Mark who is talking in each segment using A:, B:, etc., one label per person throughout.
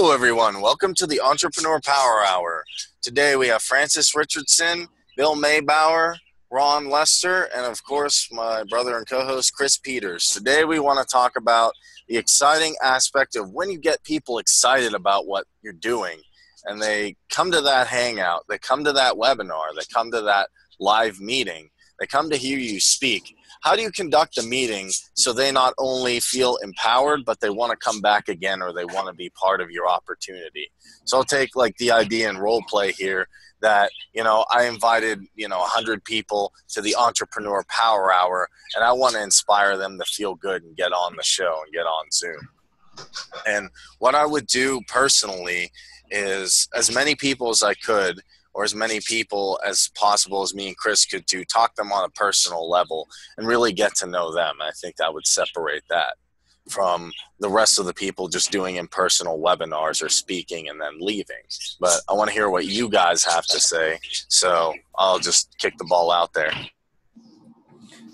A: Hello, everyone. Welcome to the Entrepreneur Power Hour. Today we have Francis Richardson, Bill Maybauer, Ron Lester, and of course my brother and co-host Chris Peters. Today we want to talk about the exciting aspect of when you get people excited about what you're doing and they come to that hangout, they come to that webinar, they come to that live meeting, they come to hear you speak. How do you conduct a meeting so they not only feel empowered, but they want to come back again or they want to be part of your opportunity? So I'll take like the idea and role play here that, I invited, 100 people to the Entrepreneur Power Hour, and I want to inspire them to feel good and get on the show and get on Zoom. And what I would do personally is as many people as I could, or as many people as possible as me and Chris could do, talk them on a personal level and really get to know them. I think that would separate that from the rest of the people just doing impersonal webinars or speaking and then leaving. But I want to hear what you guys have to say, so I'll just kick the ball out there.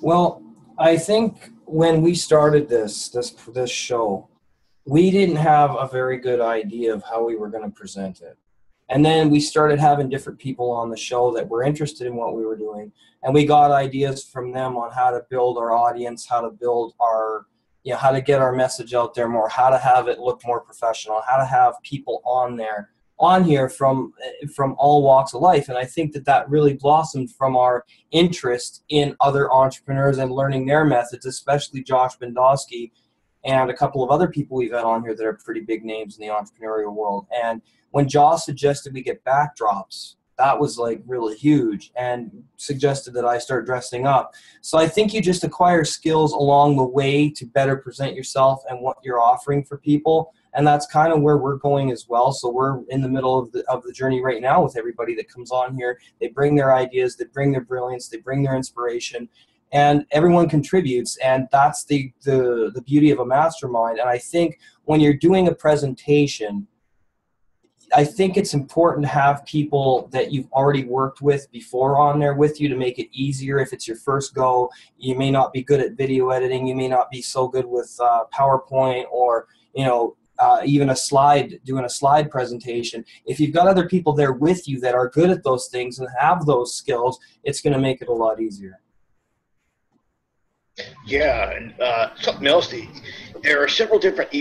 B: Well, I think when we started this show, we didn't have a very good idea of how we were going to present it. And then we started having different people on the show that were interested in what we were doing. And we got ideas from them on how to build our audience, how to build our, how to get our message out there more, how to have it look more professional, how to have people on here from all walks of life. And I think that really blossomed from our interest in other entrepreneurs and learning their methods, especially Josh Bendowski and a couple of other people we've had on here that are pretty big names in the entrepreneurial world. And when Josh suggested we get backdrops, that was like really huge, and suggested that I start dressing up. So I think you just acquire skills along the way to better present yourself and what you're offering for people. And that's kind of where we're going as well. So we're in the middle of the journey right now with everybody that comes on here. They bring their ideas, they bring their brilliance, they bring their inspiration, and everyone contributes. And that's the beauty of a mastermind. And I think when you're doing a presentation, I think it's important to have people that you've already worked with before on there with you to make it easier. If it's your first go, you may not be good at video editing. You may not be so good with PowerPoint or, even doing a slide presentation. If you've got other people there with you that are good at those things and have those skills, it's going to make it a lot easier.
C: Yeah, and something else, there are several different,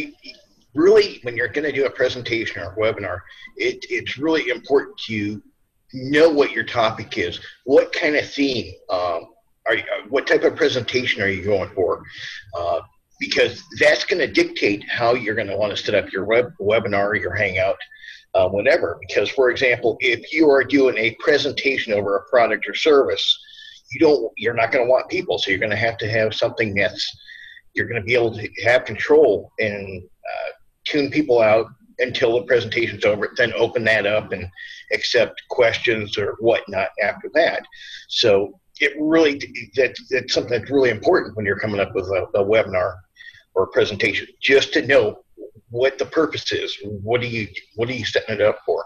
C: really, when you're going to do a presentation or a webinar, it's really important to know what your topic is. What kind of theme, what type of presentation are you going for? Because that's going to dictate how you're going to want to set up your webinar, your Hangout, whatever. Because, for example, if you are doing a presentation over a product or service, you're not going to want people, so you're going to have something you're going to be able to have control and tune people out until the presentation's over, then open that up and accept questions or whatnot after that. So that's something that's really important when you're coming up with a webinar or a presentation, just to know what the purpose is. What are you setting it up for?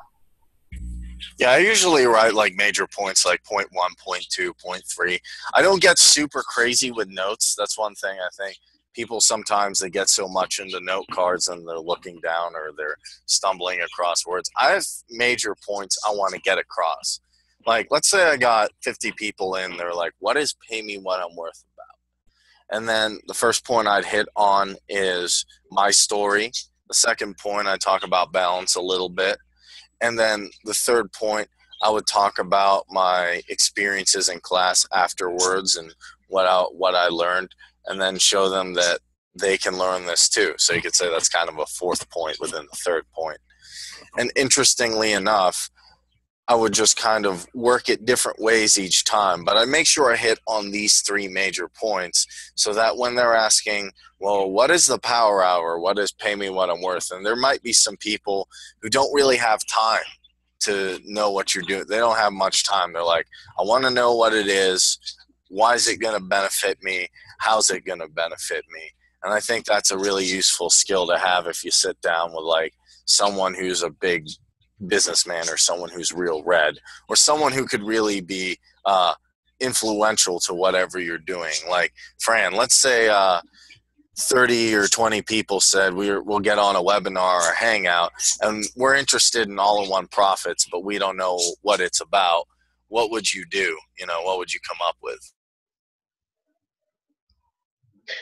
A: Yeah, I usually write like major points like point 1, point 2, point 3. I don't get super crazy with notes. That's one thing I think. People sometimes they get so much into note cards and they're looking down or they're stumbling across words. I have major points I want to get across. Like, let's say I got 50 people in. They're like, what is pay me what I'm worth about? And then the first point I'd hit on is my story. The second point, I talk about balance a little bit. And then the third point, I would talk about my experiences in class afterwards and what I learned, and then show them that they can learn this too. So you could say that's kind of a fourth point within the third point. And interestingly enough, I would just kind of work it different ways each time, but I make sure I hit on these three major points so that when they're asking, well, what is the power hour? What is pay me what I'm worth? And there might be some people who don't really have time to know what you're doing. They don't have much time. They're like, I want to know what it is. Why is it going to benefit me? How's it going to benefit me? And I think that's a really useful skill to have if you sit down with like someone who's a big businessman or someone who's real red or someone who could really be influential to whatever you're doing. Like Fran, let's say 30 or 20 people said we'll get on a webinar or hangout, and we're interested in all-in-one profits, but we don't know what it's about, what would you do? What would you come up with?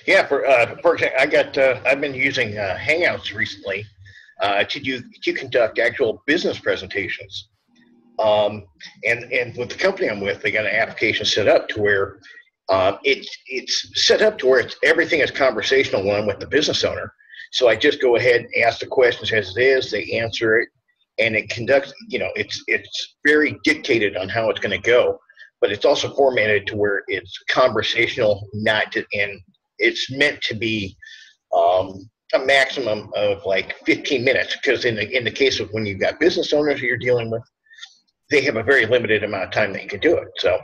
C: Yeah, for example, I've been using Hangouts recently to conduct actual business presentations. And with the company I'm with, they got an application set up to where it's set up to where everything is conversational when I'm with the business owner. So I just go ahead and ask the questions as it is, they answer it, and it conducts, it's very dictated on how it's going to go, but it's also formatted to where it's conversational, and it's meant to be a maximum of like 15 minutes, because in the case of when you've got business owners who you're dealing with, they have a very limited amount of time that you can do it. So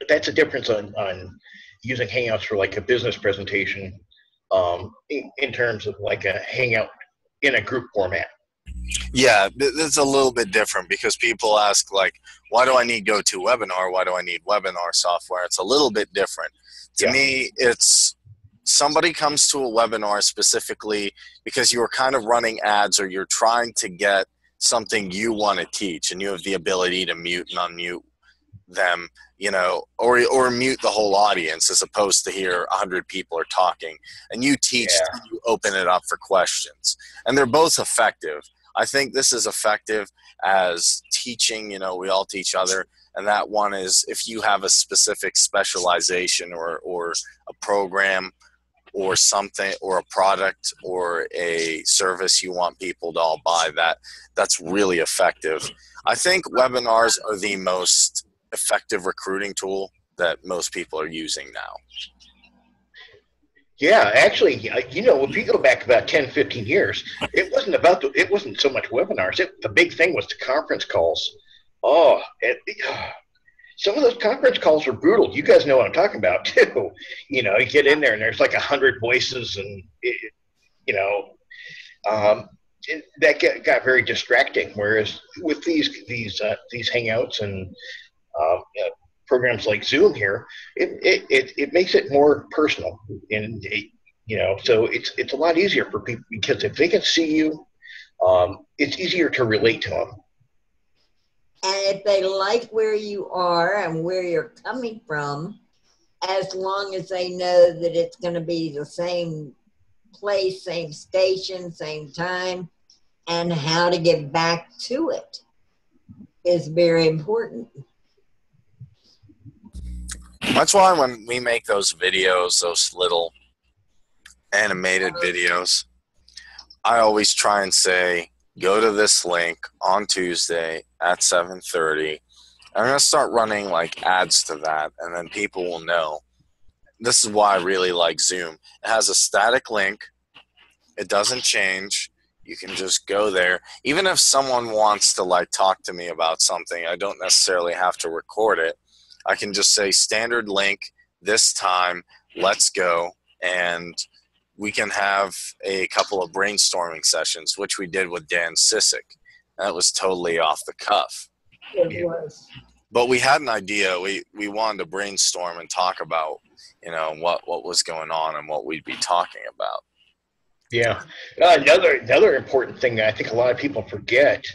C: that's a difference on using Hangouts for like a business presentation in terms of like a Hangout in a group format.
A: Yeah, it's a little bit different because people ask, like, why do I need GoToWebinar? Why do I need webinar software? It's a little bit different. To me, it's somebody comes to a webinar specifically because you're kind of running ads, or you're trying to get something you want to teach, and you have the ability to mute and unmute them, or mute the whole audience, as opposed to hear 100 people are talking, and you teach, you open it up for questions, and they're both effective. I think this is effective as teaching, we all teach other, and that one is if you have a specific specialization or a program or something, or a product or a service you want people to all buy, that's really effective. I think webinars are the most effective recruiting tool that most people are using now.
C: Yeah, actually, if you go back about 10, 15 years, it wasn't so much webinars. The big thing was the conference calls. Some of those conference calls were brutal. You guys know what I'm talking about too. You get in there and there's like 100 voices, and that got very distracting. Whereas with these Hangouts and programs like Zoom here, it makes it more personal, and so it's a lot easier for people, because if they can see you, it's easier to relate to them.
D: And if they like where you are and where you're coming from, as long as they know that it's going to be the same place, same station, same time, and how to get back to it is very important.
A: That's why when we make those videos, those little animated videos, I always try and say, go to this link on Tuesday at 7:30. I'm going to start running like ads to that, and then people will know. This is why I really like Zoom. It has a static link. It doesn't change. You can just go there. Even if someone wants to like talk to me about something, I don't necessarily have to record it. I can just say standard link this time, let's go, and we can have a couple of brainstorming sessions, which we did with Dan Sissick. That was totally off the cuff.
D: It was.
A: But we had an idea. We wanted to brainstorm and talk about, what was going on and what we'd be talking about.
C: Yeah. Another important thing that I think a lot of people forget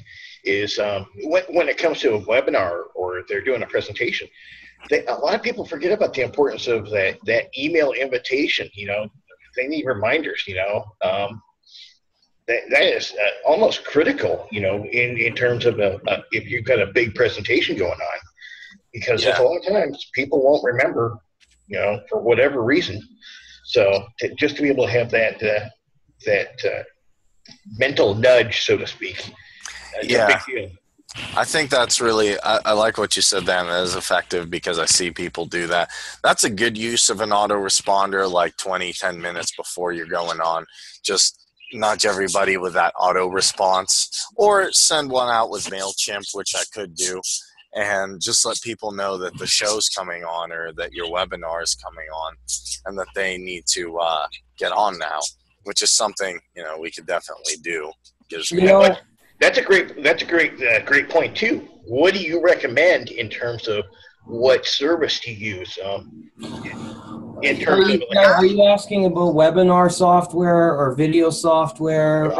C: is when it comes to a webinar or they're doing a presentation, a lot of people forget about the importance of that email invitation. They need reminders. That is almost critical. In terms of if you've got a big presentation going on, because a lot of times people won't remember, for whatever reason. So just to be able to have that mental nudge, so to speak, it's a big deal.
A: I think that's really, I like what you said, Dan. That is effective because I see people do that. That's a good use of an autoresponder, like 10 minutes before you're going on. Just nudge everybody with that auto response, or send one out with MailChimp, which I could do, and just let people know that the show's coming on or that your webinar is coming on and that they need to get on now, which is something, we could definitely do.
C: That's a great point too. What do you recommend in terms of what service to use? in terms of
B: Are you asking about webinar software or video software?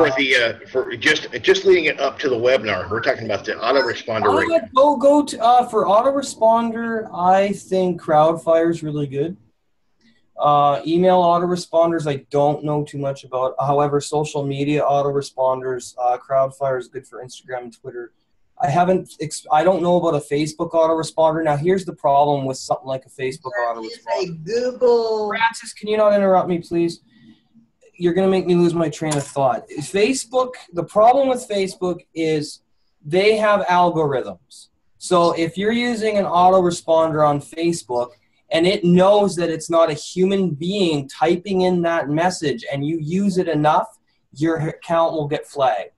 C: for just leading it up to the webinar. We're talking about the autoresponder rate.
B: Go to for autoresponder. I think Crowdfire is really good. Email autoresponders, I don't know too much about. However, social media autoresponders, Crowdfire is good for Instagram and Twitter. I don't know about a Facebook autoresponder. Now, here's the problem with something like a Facebook autoresponder.
D: A Google.
B: Francis, can you not interrupt me, please? You're going to make me lose my train of thought. Facebook, the problem with Facebook is they have algorithms. So if you're using an autoresponder on Facebook and it knows that it's not a human being typing in that message and you use it enough, your account will get flagged.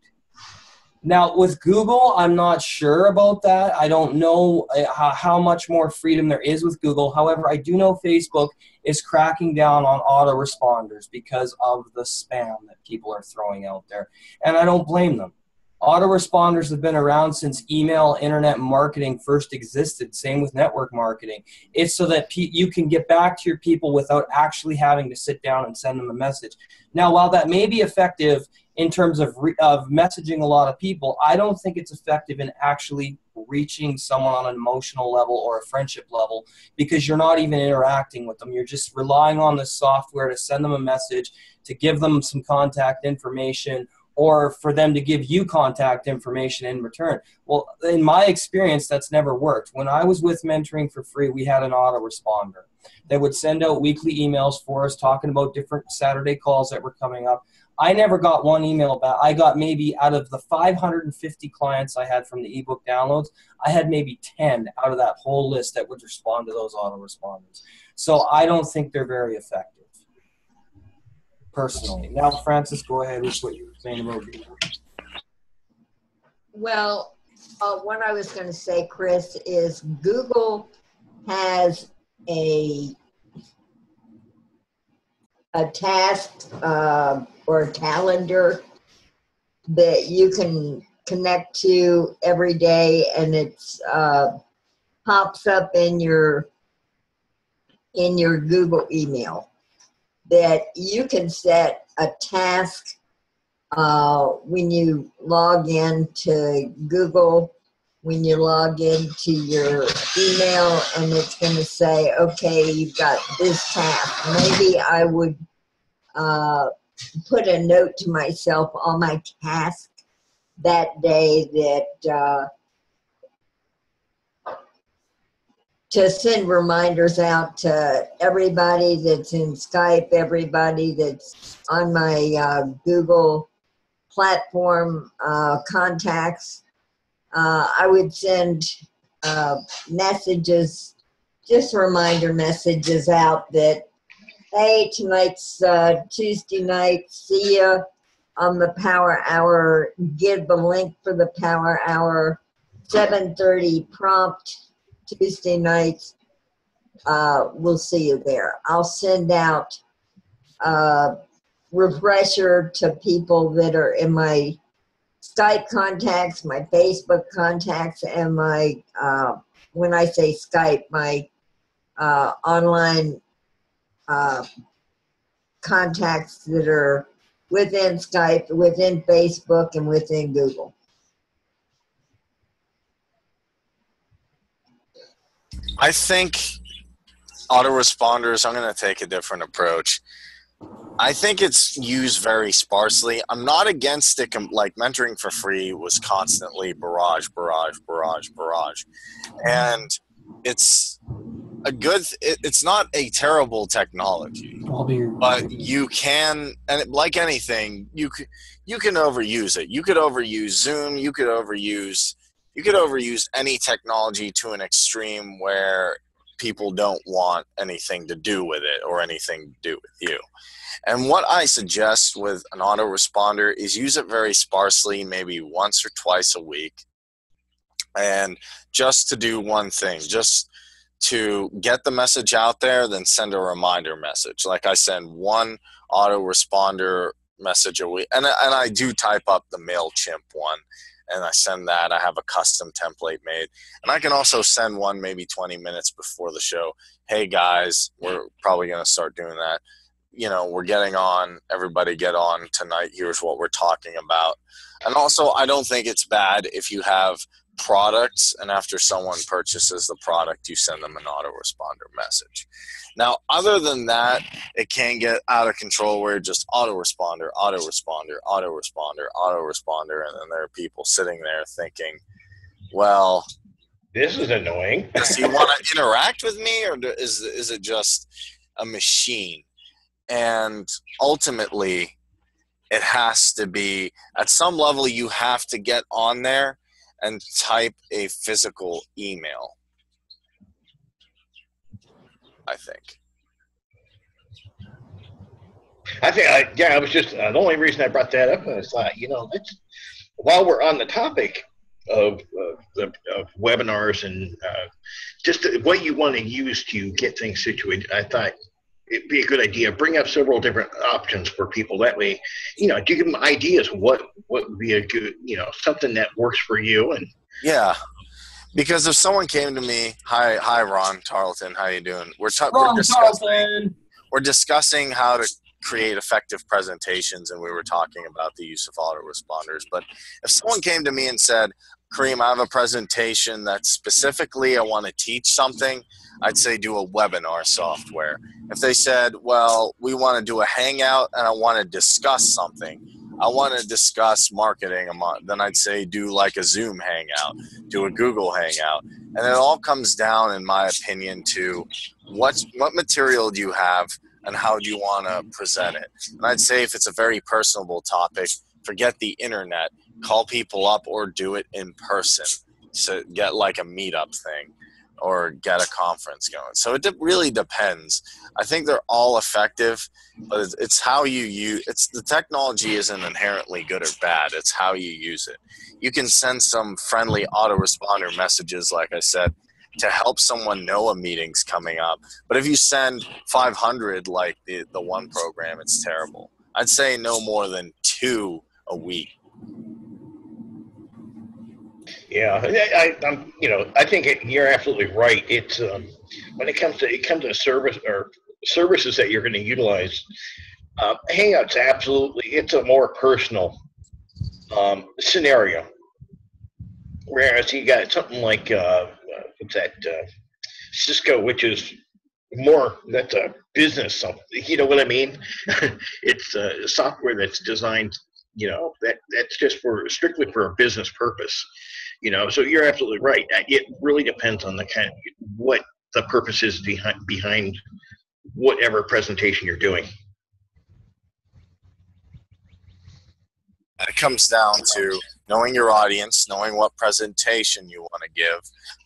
B: Now, with Google, I'm not sure about that. I don't know how much more freedom there is with Google. However, I do know Facebook is cracking down on autoresponders because of the spam that people are throwing out there. And I don't blame them. Autoresponders have been around since email, internet marketing first existed. Same with network marketing. It's so that you can get back to your people without actually having to sit down and send them a message. Now, while that may be effective in terms of messaging a lot of people, I don't think it's effective in actually reaching someone on an emotional level or a friendship level, because you're not even interacting with them. You're just relying on the software to send them a message, to give them some contact information, or for them to give you contact information in return. Well, in my experience, that's never worked. When I was with Mentoring for Free, we had an autoresponder that would send out weekly emails for us talking about different Saturday calls that were coming up. I never got one email back. I got maybe out of the 550 clients I had from the ebook downloads, I had maybe 10 out of that whole list that would respond to those autoresponders. So I don't think they're very effective, personally. Now, Francis, go ahead with what you were saying about Google.
D: Well, what I was going to say, Chris, is Google has a task or a calendar that you can connect to every day, and it's pops up in your Google email, that you can set a task when you log in to Google, when you log into your email, and it's going to say, okay, you've got this task. Maybe I would put a note to myself on my task that day that to send reminders out to everybody that's in Skype, everybody that's on my Google platform contacts. I would send messages, just reminder messages out that, hey, tonight's Tuesday night, see ya on the Power Hour. Give the link for the Power Hour, 7:30 prompt Tuesday nights. We'll see you there. I'll send out refresher to people that are in my Skype contacts, my Facebook contacts, and my, when I say Skype, my online contacts that are within Skype, within Facebook, and within Google.
A: I think autoresponders, I'm going to take a different approach. I think it's used very sparsely. I'm not against it. Like Mentoring for Free was constantly barrage. And it's a good, it's not a terrible technology, but you can, and like anything, you can overuse it. You could overuse Zoom. You could overuse any technology to an extreme where people don't want anything to do with it or anything to do with you. And what I suggest with an autoresponder is use it very sparsely, maybe once or twice a week, and just to do one thing, just to get the message out there, then send a reminder message. Like I send one autoresponder message a week, and I do type up the MailChimp one and I send that. I have a custom template made. And I can also send one maybe 20 minutes before the show. Hey, guys, we're probably going to start doing that. You know, we're getting on. Everybody get on tonight. Here's what we're talking about. And also, I don't think it's bad if you have products, and after someone purchases the product, you send them an autoresponder message. Now, other than that, it can get out of control where just autoresponder, autoresponder, autoresponder, autoresponder, and then there are people sitting there thinking, well,
C: this is annoying.
A: does he want to interact with me, or is it just a machine? And ultimately, it has to be, at some level, you have to get on there and type a physical email, I think.
C: I was just, the only reason I brought that up was, while we're on the topic of webinars and just what you want to use to get things situated, I thought it'd be a good idea. Bring up several different options for people. That way, to give them ideas what would be a good, something that works for you. And
A: yeah, because if someone came to me, hi, Ron Tarleton, how you doing? We're discussing how to create effective presentations, and we were talking about the use of autoresponders. But if someone came to me and said, Kareem, I have a presentation that specifically I want to teach something, I'd say do a webinar software. If they said, well, we want to do a Hangout and I want to discuss something, I want to discuss marketing, then I'd say do like a Zoom Hangout, do a Google Hangout. And it all comes down, in my opinion, to what material do you have and how do you want to present it. And I'd say if it's a very personable topic, forget the internet, call people up or do it in person. So get like a meetup thing or get a conference going. So it really depends. I think they're all effective, but it's how you use it. The technology isn't inherently good or bad. It's how you use it. You can send some friendly autoresponder messages, like I said, to help someone know a meeting's coming up. But if you send 500 like the one program, it's terrible. I'd say no more than 2 a week.
C: Yeah, I think you're absolutely right. It's when it comes to service or services that you're going to utilize, Hangouts it's a more personal scenario. Whereas you got something like what's that, Cisco, which is more, that's a business something. You know what I mean? It's software that's designed, that's just strictly for a business purpose. So you're absolutely right. It really depends on the kind of what the purpose is behind whatever presentation you're doing.
A: It comes down to knowing your audience, knowing what presentation you want to give.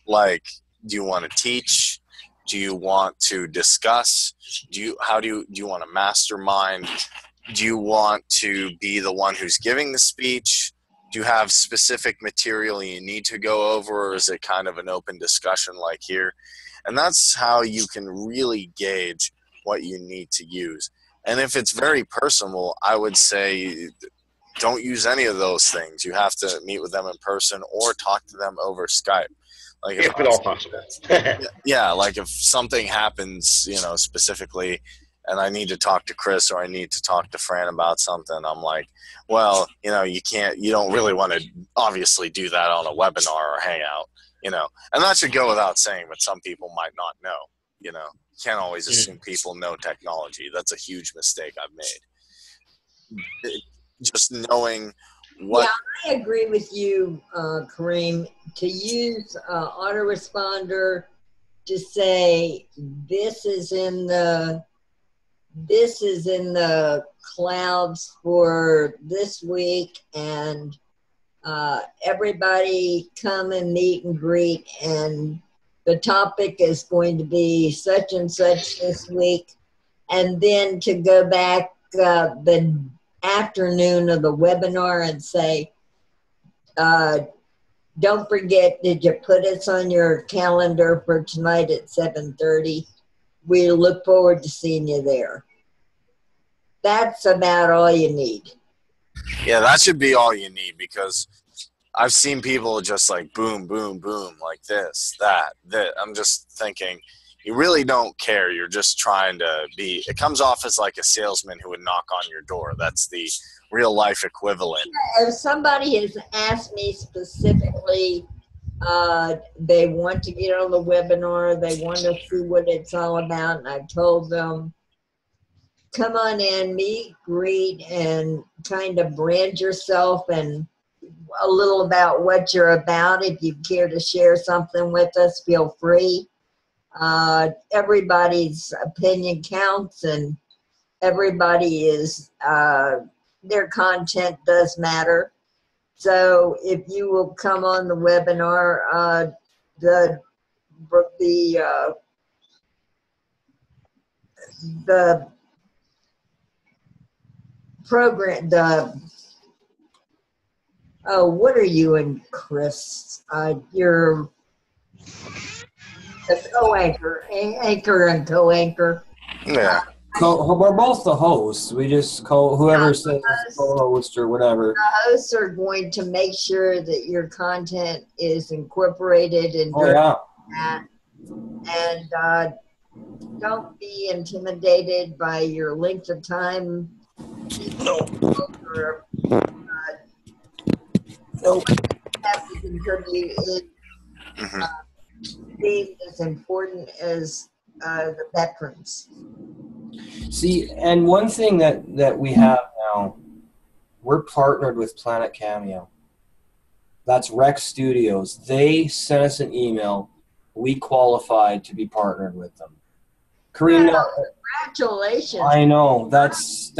A: Like, do you want to teach? Do you want to discuss? Do you want to mastermind? Do you want to be the one who's giving the speech? Do you have specific material you need to go over, or is it kind of an open discussion like here? And that's how you can really gauge what you need to use. And if it's very personal, I would say don't use any of those things. You have to meet with them in person or talk to them over Skype. Like
C: if at all possible.
A: Yeah, like if something happens, specifically, and I need to talk to Chris or I need to talk to Fran about something, I'm like, well, you don't really want to obviously do that on a webinar or Hangout, and that should go without saying, but some people might not know, you can't always assume people know technology. That's a huge mistake I've made. Just knowing what.
D: Yeah, I agree with you, Kareem, to use autoresponder to say this is in the clouds for this week, and everybody come and meet and greet, and the topic is going to be such and such this week, and then to go back the afternoon of the webinar and say, don't forget, did you put us on your calendar for tonight at 7:30? We look forward to seeing you there. That's about all you need.
A: Yeah, that should be all you need, because I've seen people just like boom, boom, boom, like this, that. I'm just thinking, you really don't care. You're just trying to be. It comes off as like a salesman who would knock on your door. That's the real life equivalent.
D: If somebody has asked me specifically, they want to get on the webinar, they want to see what it's all about, and I've told them, come on in, meet, greet, and kind of brand yourself and a little about what you're about. If you care to share something with us, feel free. Everybody's opinion counts, and everybody is, their content does matter. So if you will come on the webinar, the program, what are you and Chris? You're the co-anchor, anchor and co-anchor.
A: Yeah.
B: We're both the hosts. We just whoever says co-host or whatever.
D: The hosts are going to make sure that your content is incorporated in that. And don't be intimidated by your length of time.
B: No.
D: Have to contribute is being as important as the veterans.
B: See, and one thing that we have now, we're partnered with Planet Cameo. That's Rex Studios. They sent us an email. We qualified to be partnered with them. Karina,
D: congratulations.
B: I know. That's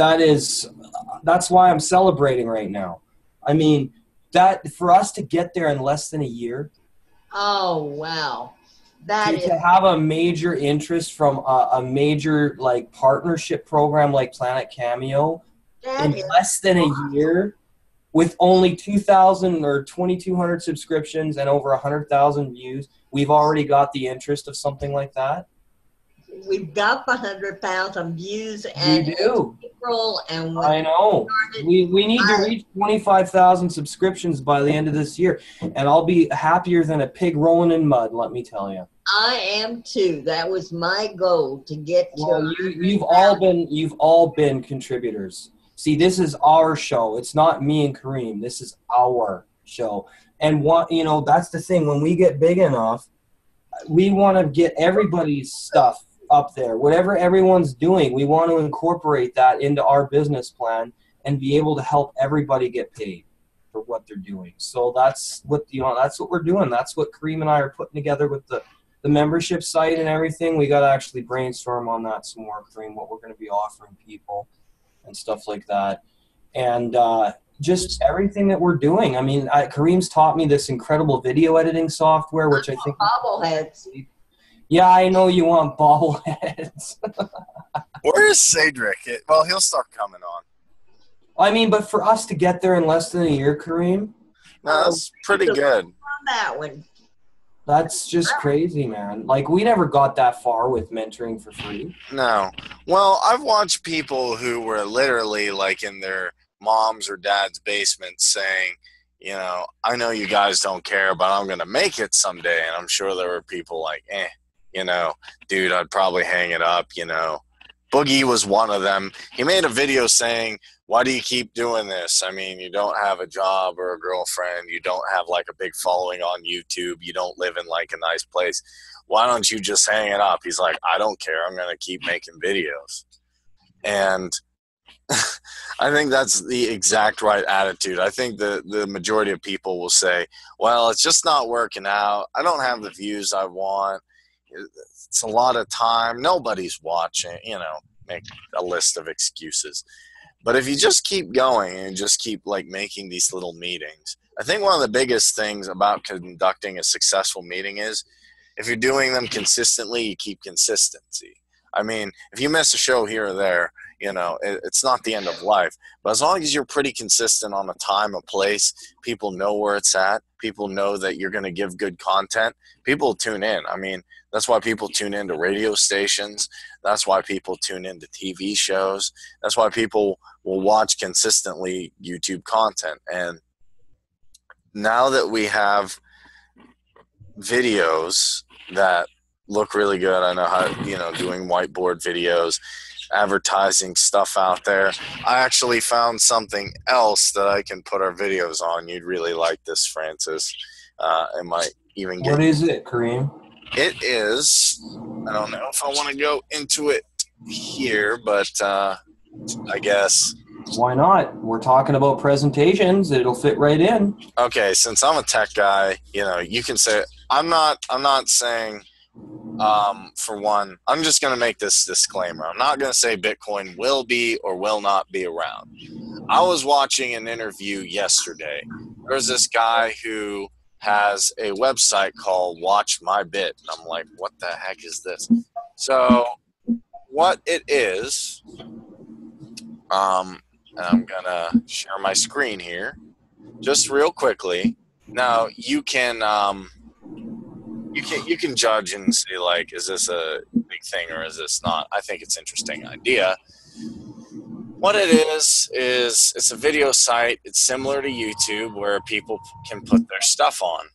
B: why I'm celebrating right now. I mean, that for us to get there in less than a year.
D: Oh, wow. To
B: have a major interest from a major like partnership program like Planet Cameo in less than a year, with only 2,000 or 2,200 subscriptions and over 100,000 views, we've already got the interest of something like that.
D: We've got the 100,000 views, and
B: we do.
D: April, and
B: I know. We need to reach 25,000 subscriptions by the end of this year, and I'll be happier than a pig rolling in mud. Let me tell you.
D: I am too. That was my goal to get to.
B: Well, you've all been contributors. See, this is our show. It's not me and Kareem. This is our show, and that's the thing. When we get big enough, we want to get everybody's stuff up there. Whatever everyone's doing, we want to incorporate that into our business plan and be able to help everybody get paid for what they're doing. So that's what we're doing. That's what Kareem and I are putting together with the membership site and everything. We got to actually brainstorm on that some more, Kareem, what we're going to be offering people and stuff like that. And just everything that we're doing. I mean, Kareem's taught me this incredible video editing software, which I think
D: bobbleheads.
B: Yeah, I know you want bobbleheads.
A: Where is Cedric? Well, he'll start coming on.
B: I mean, but for us to get there in less than a year, Kareem.
A: No, that's pretty good.
D: On that one.
B: That's just crazy, man. Like, we never got that far with mentoring for free.
A: No. Well, I've watched people who were literally like in their mom's or dad's basement saying, I know you guys don't care, but I'm going to make it someday. And I'm sure there were people like, dude, I'd probably hang it up, Boogie was one of them. He made a video saying, why do you keep doing this? I mean, you don't have a job or a girlfriend. You don't have like a big following on YouTube. You don't live in like a nice place. Why don't you just hang it up? He's like, I don't care. I'm going to keep making videos. And I think that's the exact right attitude. I think the majority of people will say, well, it's just not working out. I don't have the views I want. It's a lot of time. Nobody's watching, make a list of excuses. But if you just keep going and just keep like making these little meetings, I think one of the biggest things about conducting a successful meeting is if you're doing them consistently, you keep consistency. I mean, if you miss a show here or there, it's not the end of life. But as long as you're pretty consistent on a time, a place, people know where it's at, people know that you're going to give good content, people tune in. I mean, that's why people tune into radio stations. That's why people tune into TV shows. That's why people will watch consistently YouTube content. And now that we have videos that look really good, I know how, doing whiteboard videos, advertising stuff out there. I actually found something else that I can put our videos on. You'd really like this, Francis. It might even get.
B: What is it, Kareem?
A: It is. I don't know if I want to go into it here, but I guess.
B: Why not? We're talking about presentations. It'll fit right in.
A: Okay, since I'm a tech guy, you can say I'm not saying. For one, I'm just going to make this disclaimer. I'm not going to say Bitcoin will be or will not be around. I was watching an interview yesterday. There's this guy who has a website called Watch My Bit. And I'm like, what the heck is this? So what it is, and I'm going to share my screen here just real quickly. Now you can judge and say, like, is this a big thing or is this not? I think it's an interesting idea. What it is it's a video site. It's similar to YouTube where people can put their stuff on.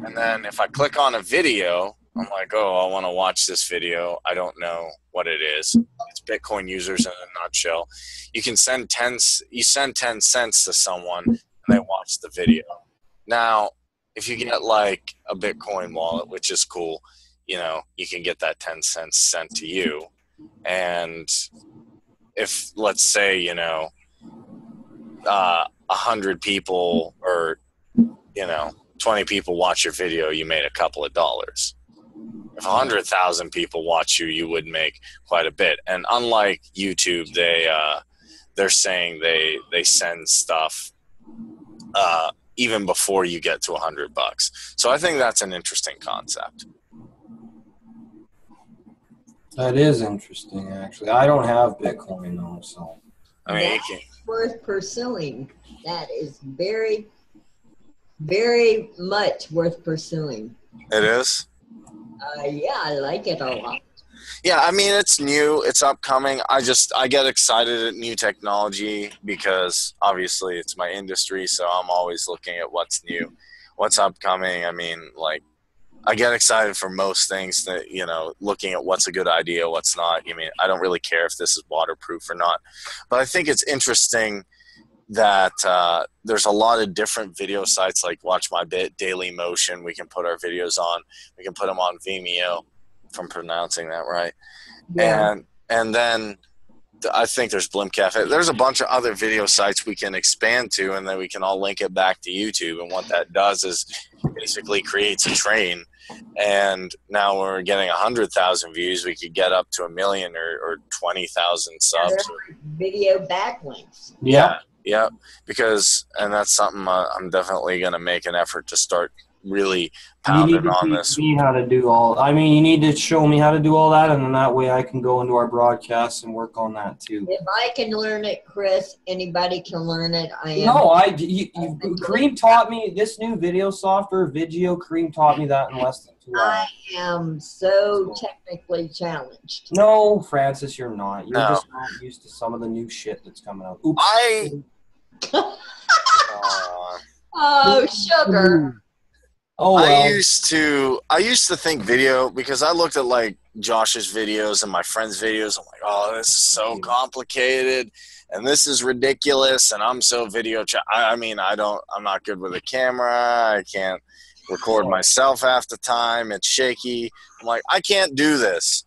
A: And then if I click on a video, I'm like, oh, I want to watch this video. I don't know what it is. It's Bitcoin users in a nutshell. You send 10 cents to someone and they watch the video. Now, if you get like a Bitcoin wallet, which is cool, you can get that 10 cents sent to you. And if, let's say, 100 people or, 20 people watch your video, you made a couple of dollars. If 100,000 people watch you, you would make quite a bit. And unlike YouTube, they're saying they send stuff, even before you get to $100. So I think that's an interesting concept.
B: That is interesting, actually. I don't have Bitcoin, though, so.
A: I mean,
D: that's worth pursuing. That is very, very much worth pursuing.
A: It is?
D: Yeah, I like it a lot.
A: Yeah, I mean, it's new, it's upcoming. I get excited at new technology because obviously it's my industry, so I'm always looking at what's new, what's upcoming. I mean, like, I get excited for most things that, looking at what's a good idea, what's not. I mean, I don't really care if this is waterproof or not, but I think it's interesting that there's a lot of different video sites like Watch My Bit, Daily Motion. We can put our videos on. We can put them on Vimeo, if I'm pronouncing that right. Yeah. And then I think there's Blimp Cafe. There's a bunch of other video sites we can expand to, and then we can all link it back to YouTube. And what that does is basically creates a train. And now we're getting 100,000 views. We could get up to 1 million or 20,000 subs.
D: Video backlinks.
A: Yeah. Yeah, and that's something I'm definitely going to make an effort to start really pounding on this.
B: You need to teach me how to do all. I mean, you need to show me how to do all that, and then that way I can go into our broadcasts and work on that too.
D: If I can learn it, Chris, anybody can learn it.
B: Kareem taught me this new video software, Vigio. Kareem taught me that in less than 2 hours.
D: I am so technically challenged.
B: No, Francis, you're not. You're just not used to some of the new shit that's coming out. Oops.
D: Oh, sugar.
B: Oh, well.
A: I used to think video, because I looked at like Josh's videos and my friends' videos. I'm like, oh, this is so complicated and this is ridiculous. And I'm so I'm not good with a camera. I can't record myself half the time. It's shaky. I'm like, I can't do this.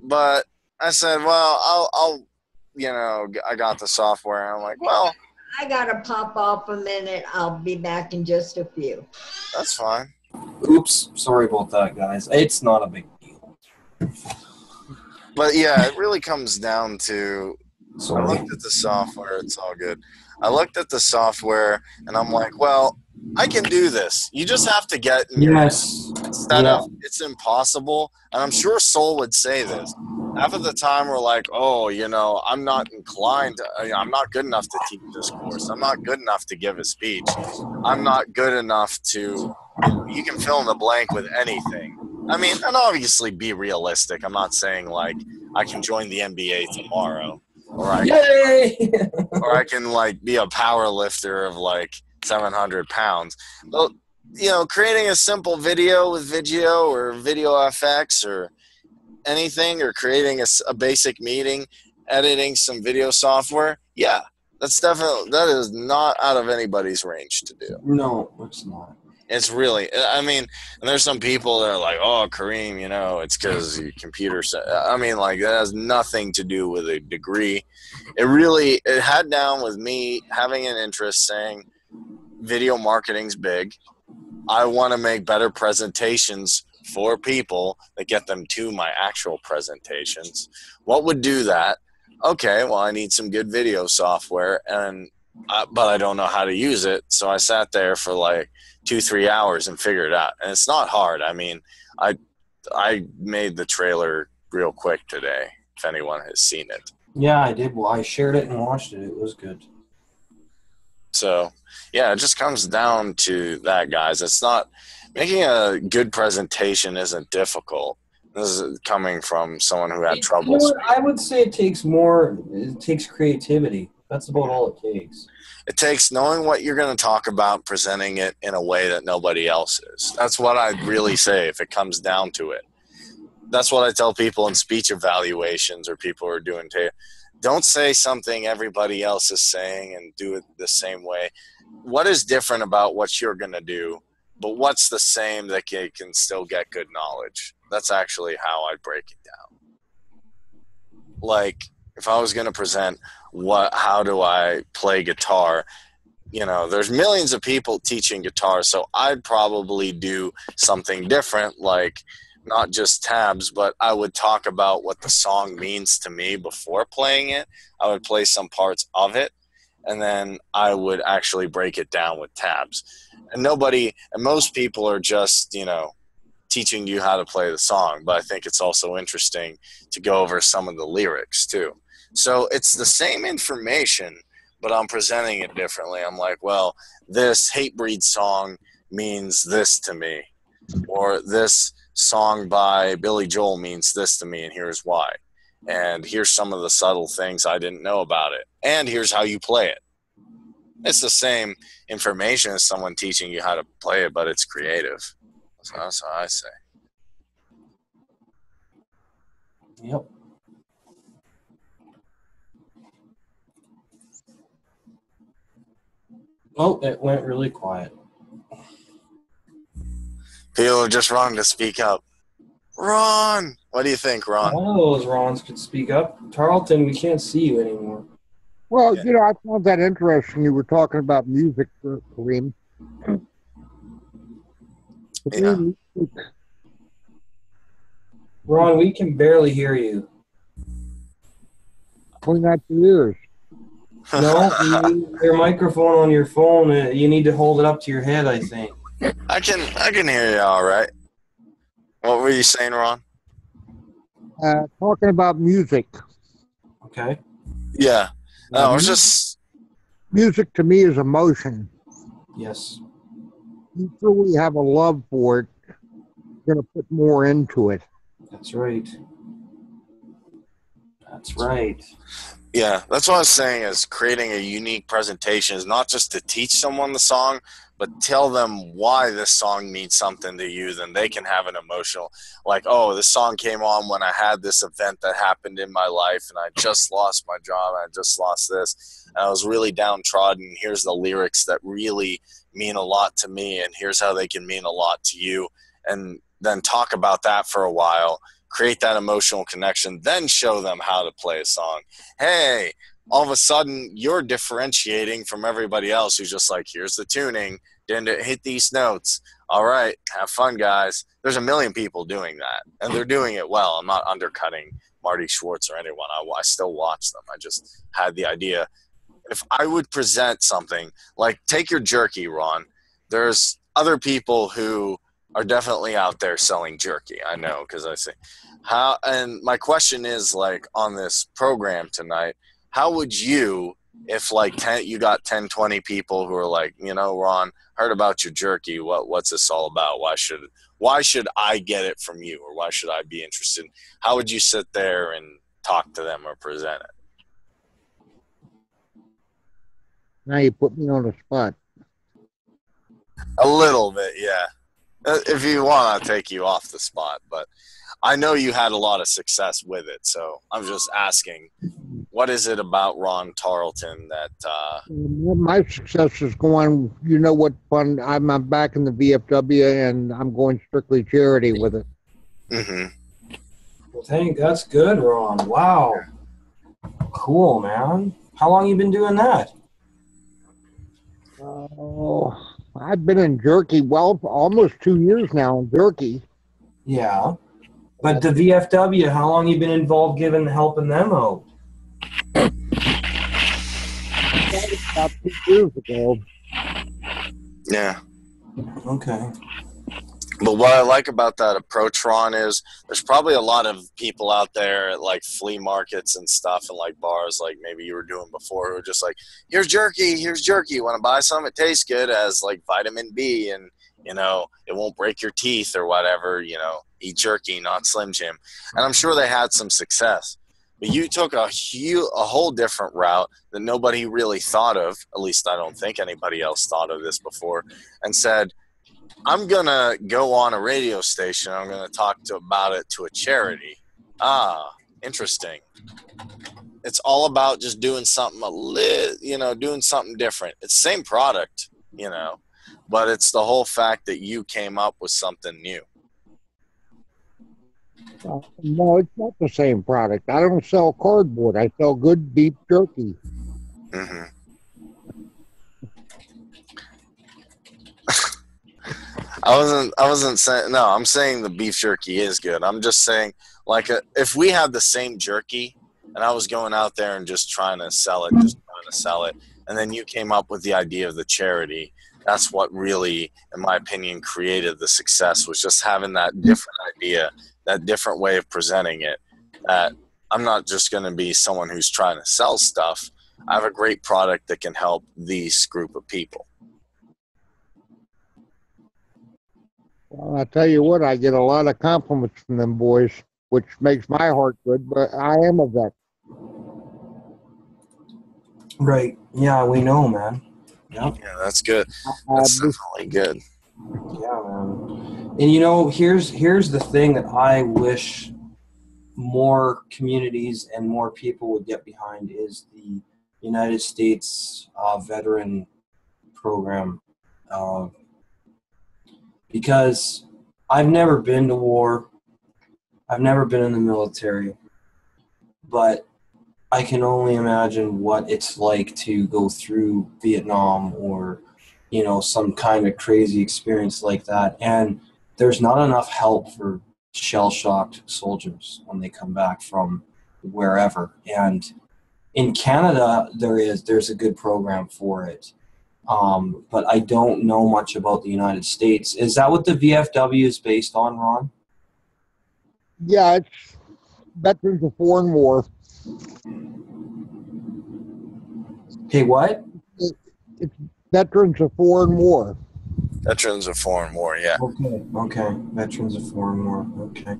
A: But I said, well, I'll I got the software. And I'm like, well,
D: I gotta pop off a minute. I'll be back in just a few.
A: That's fine.
B: Oops, sorry about that, guys. It's not a big deal.
A: But yeah, it really comes down to. I looked at the software. It's all good. I looked at the software, and I'm like, well, I can do this. You just have to get in your instead of it's impossible. And I'm sure Soul would say this. Half of the time we're like, oh, I'm not inclined. I'm not good enough to teach this course. I'm not good enough to give a speech. I'm not good enough to, you can fill in the blank with anything. I mean, and obviously be realistic. I'm not saying like I can join the NBA tomorrow or I can like be a power lifter of like 700 pounds. Well, you know, creating a simple video with Video or Video FX or anything, or creating a basic meeting, editing some video software, yeah, that is not out of anybody's range to do.
B: No, it's not.
A: It's really, I mean, and there's some people that are like, oh, Kareem, you know, it's because your computer set. I mean, like, that has nothing to do with a degree. It had down with me having an interest, saying video marketing's big. I want to make better presentations for people that get them to my actual presentations. What would do that? Okay, well, I need some good video software, but I don't know how to use it. So I sat there for like 2-3 hours and figured it out. And it's not hard. I mean, I made the trailer real quick today, if anyone has seen it.
B: Yeah, I did. Well, I shared it and watched it. It was good.
A: So, yeah, it just comes down to that, guys. It's not making a good presentation isn't difficult. This is coming from someone who had trouble.
B: I would say it takes creativity. That's about all it takes.
A: It takes knowing what you're going to talk about, presenting it in a way that nobody else is. That's what I'd really say if it comes down to it. That's what I tell people in speech evaluations or people who are doing don't say something everybody else is saying and do it the same way. What is different about what you're going to do, but what's the same that you can still get good knowledge? That's actually how I break it down. Like, if I was going to present how do I play guitar, you know, there's millions of people teaching guitar, so I'd probably do something different, like not just tabs, but I would talk about what the song means to me before playing it. I would play some parts of it, and then I would actually break it down with tabs. And most people are just, you know, teaching you how to play the song, but I think it's also interesting to go over some of the lyrics too. So it's the same information, but I'm presenting it differently. I'm like, well, this Hatebreed song means this to me, or this song by Billy Joel means this to me, and here's why. And here's some of the subtle things I didn't know about it, and here's how you play it. It's the same information as someone teaching you how to play it, but it's creative. So that's how I say.
B: Yep. Oh, it went really quiet.
A: People are just wrong to speak up. Ron! What do you think, Ron?
B: One of those Rons could speak up. Tarleton, we can't see you anymore.
E: Well, you know, I found that interesting. You were talking about music, Kareem.
A: Yeah.
B: Ron, we can barely hear you.
E: Clean out your ears.
B: No, your microphone on your phone, you need to hold it up to your head, I think.
A: I can hear you all right. What were you saying, Ron?
E: Talking about music.
B: Okay.
A: Yeah. No, I was just...
E: Music to me is emotion.
B: Yes.
E: You truly have a love for it, you're going to put more into it.
B: That's right. That's right.
A: Yeah, that's what I was saying, is creating a unique presentation is not just to teach someone the song, but tell them why this song means something to you. Then they can have an emotional, like, oh, this song came on when I had this event that happened in my life, and I just lost my job, and I just lost this, and I was really downtrodden. Here's the lyrics that really mean a lot to me, and here's how they can mean a lot to you. And then talk about that for a while, create that emotional connection, then show them how to play a song. Hey, all of a sudden you're differentiating from everybody else who's just like, here's the tuning, didn't hit these notes. All right, have fun, guys. There's a million people doing that, and they're doing it well. I'm not undercutting Marty Schwartz or anyone. I still watch them. I just had the idea. If I would present something, like take your jerky, Ron, there's other people who are definitely out there selling jerky. I know, because I say how. And my question is, like, on this program tonight, how would you, if like you got 10, 20 people who are like, you know, Ron, heard about your jerky. What's this all about? Why should I get it from you, or why should I be interested? How would you sit there and talk to them or present it?
E: Now you put me on the spot.
A: A little bit, yeah. If you want, I'll take you off the spot, but I know you had a lot of success with it, so I'm just asking, what is it about Ron Tarleton that?
E: My success is going, you know what fun, I'm back in the VFW and I'm going strictly charity with it.
A: Mm-hmm.
B: Well, thank, that's good, Ron. Wow. Cool, man. How long you been doing that?
E: Oh, I've been in jerky, well, for almost 2 years now in jerky.
B: Yeah. But the VFW, how long you been involved helping them out?
E: About 2 years ago.
A: Yeah.
B: Okay.
A: But what I like about that approach, Ron, is there's probably a lot of people out there at like flea markets and stuff and like bars like maybe you were doing before who are just like, here's jerky. You want to buy some? It tastes good as like vitamin B and, you know, it won't break your teeth or whatever, you know, eat jerky, not Slim Jim. And I'm sure they had some success. But you took a whole different route that nobody really thought of, at least I don't think anybody else thought of this before, and said, I'm going to go on a radio station. I'm going to talk about it to a charity. Ah, interesting. It's all about just doing something doing something different. It's the same product, you know, but it's the whole fact that you came up with something new.
E: No, it's not the same product. I don't sell cardboard. I sell good beef jerky.
A: Mm-hmm. I wasn't saying, no, I'm saying the beef jerky is good. I'm just saying, like, if we had the same jerky and I was going out there and just trying to sell it, and then you came up with the idea of the charity, that's what really, in my opinion, created the success, was just having that different idea, that different way of presenting it. That I'm not just going to be someone who's trying to sell stuff. I have a great product that can help this group of people.
E: Well, I tell you what, I get a lot of compliments from them boys, which makes my heart good, but I am a vet.
B: Right. Yeah, we know, man. Yep.
A: Yeah, that's good. That's definitely good.
B: Yeah, man. And you know, here's the thing that I wish more communities and more people would get behind is the United States veteran program. Because I've never been to war. I've never been in the military. But I can only imagine what it's like to go through Vietnam or, you know, some kind of crazy experience like that. And there's not enough help for shell-shocked soldiers when they come back from wherever. And in Canada, there's a good program for it. But I don't know much about the United States. Is that what the VFW is based on, Ron?
E: Yeah, it's Veterans of Foreign War.
B: Hey, what?
E: It's Veterans of Foreign War.
A: Veterans of Foreign War, yeah.
B: Okay. Veterans of Foreign War, okay.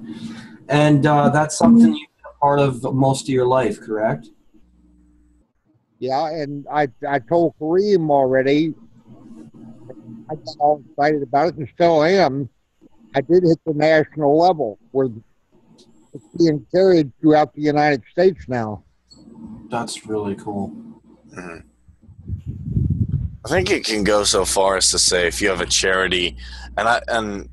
B: And that's something you've been a part of most of your life, correct?
E: Yeah, and I told Kareem already, I got all excited about it and still am. I did hit the national level where it's being carried throughout the United States now.
B: That's really cool.
A: Mm-hmm. I think it can go so far as to say if you have a charity, and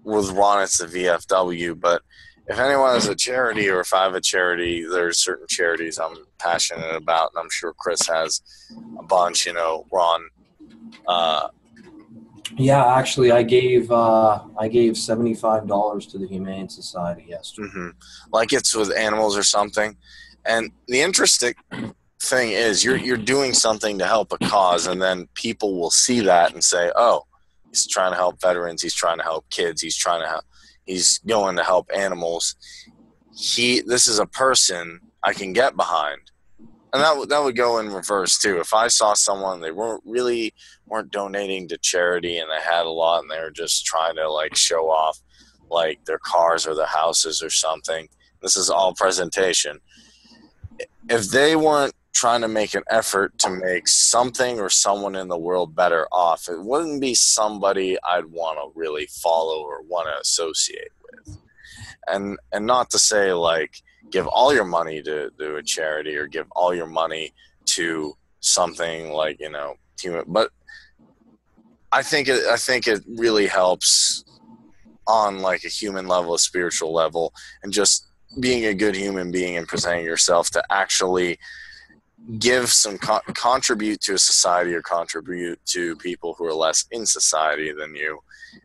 A: with Ron it's the VFW, but if anyone has a charity or if I have a charity, there's certain charities I'm passionate about, and I'm sure Chris has a bunch, you know, Ron.
B: Yeah, actually, I gave $75 to the Humane Society yesterday.
A: Mm-hmm. Like it's with animals or something. And the interesting thing is you're doing something to help a cause, and then people will see that and say, oh, he's trying to help veterans, he's trying to help kids, he's going to help animals. This is a person I can get behind. And that would go in reverse too. If I saw someone, they weren't donating to charity and they had a lot and they were just trying to like show off like their cars or their houses or something. This is all presentation. If they weren't trying to make an effort to make something or someone in the world better off, it wouldn't be somebody I'd want to really follow or want to associate with. And not to say like give all your money to a charity or give all your money to something like, you know, but I think it really helps on like a human level, a spiritual level, and just being a good human being and presenting yourself to actually give some contribute to a society or contribute to people who are less in society than you.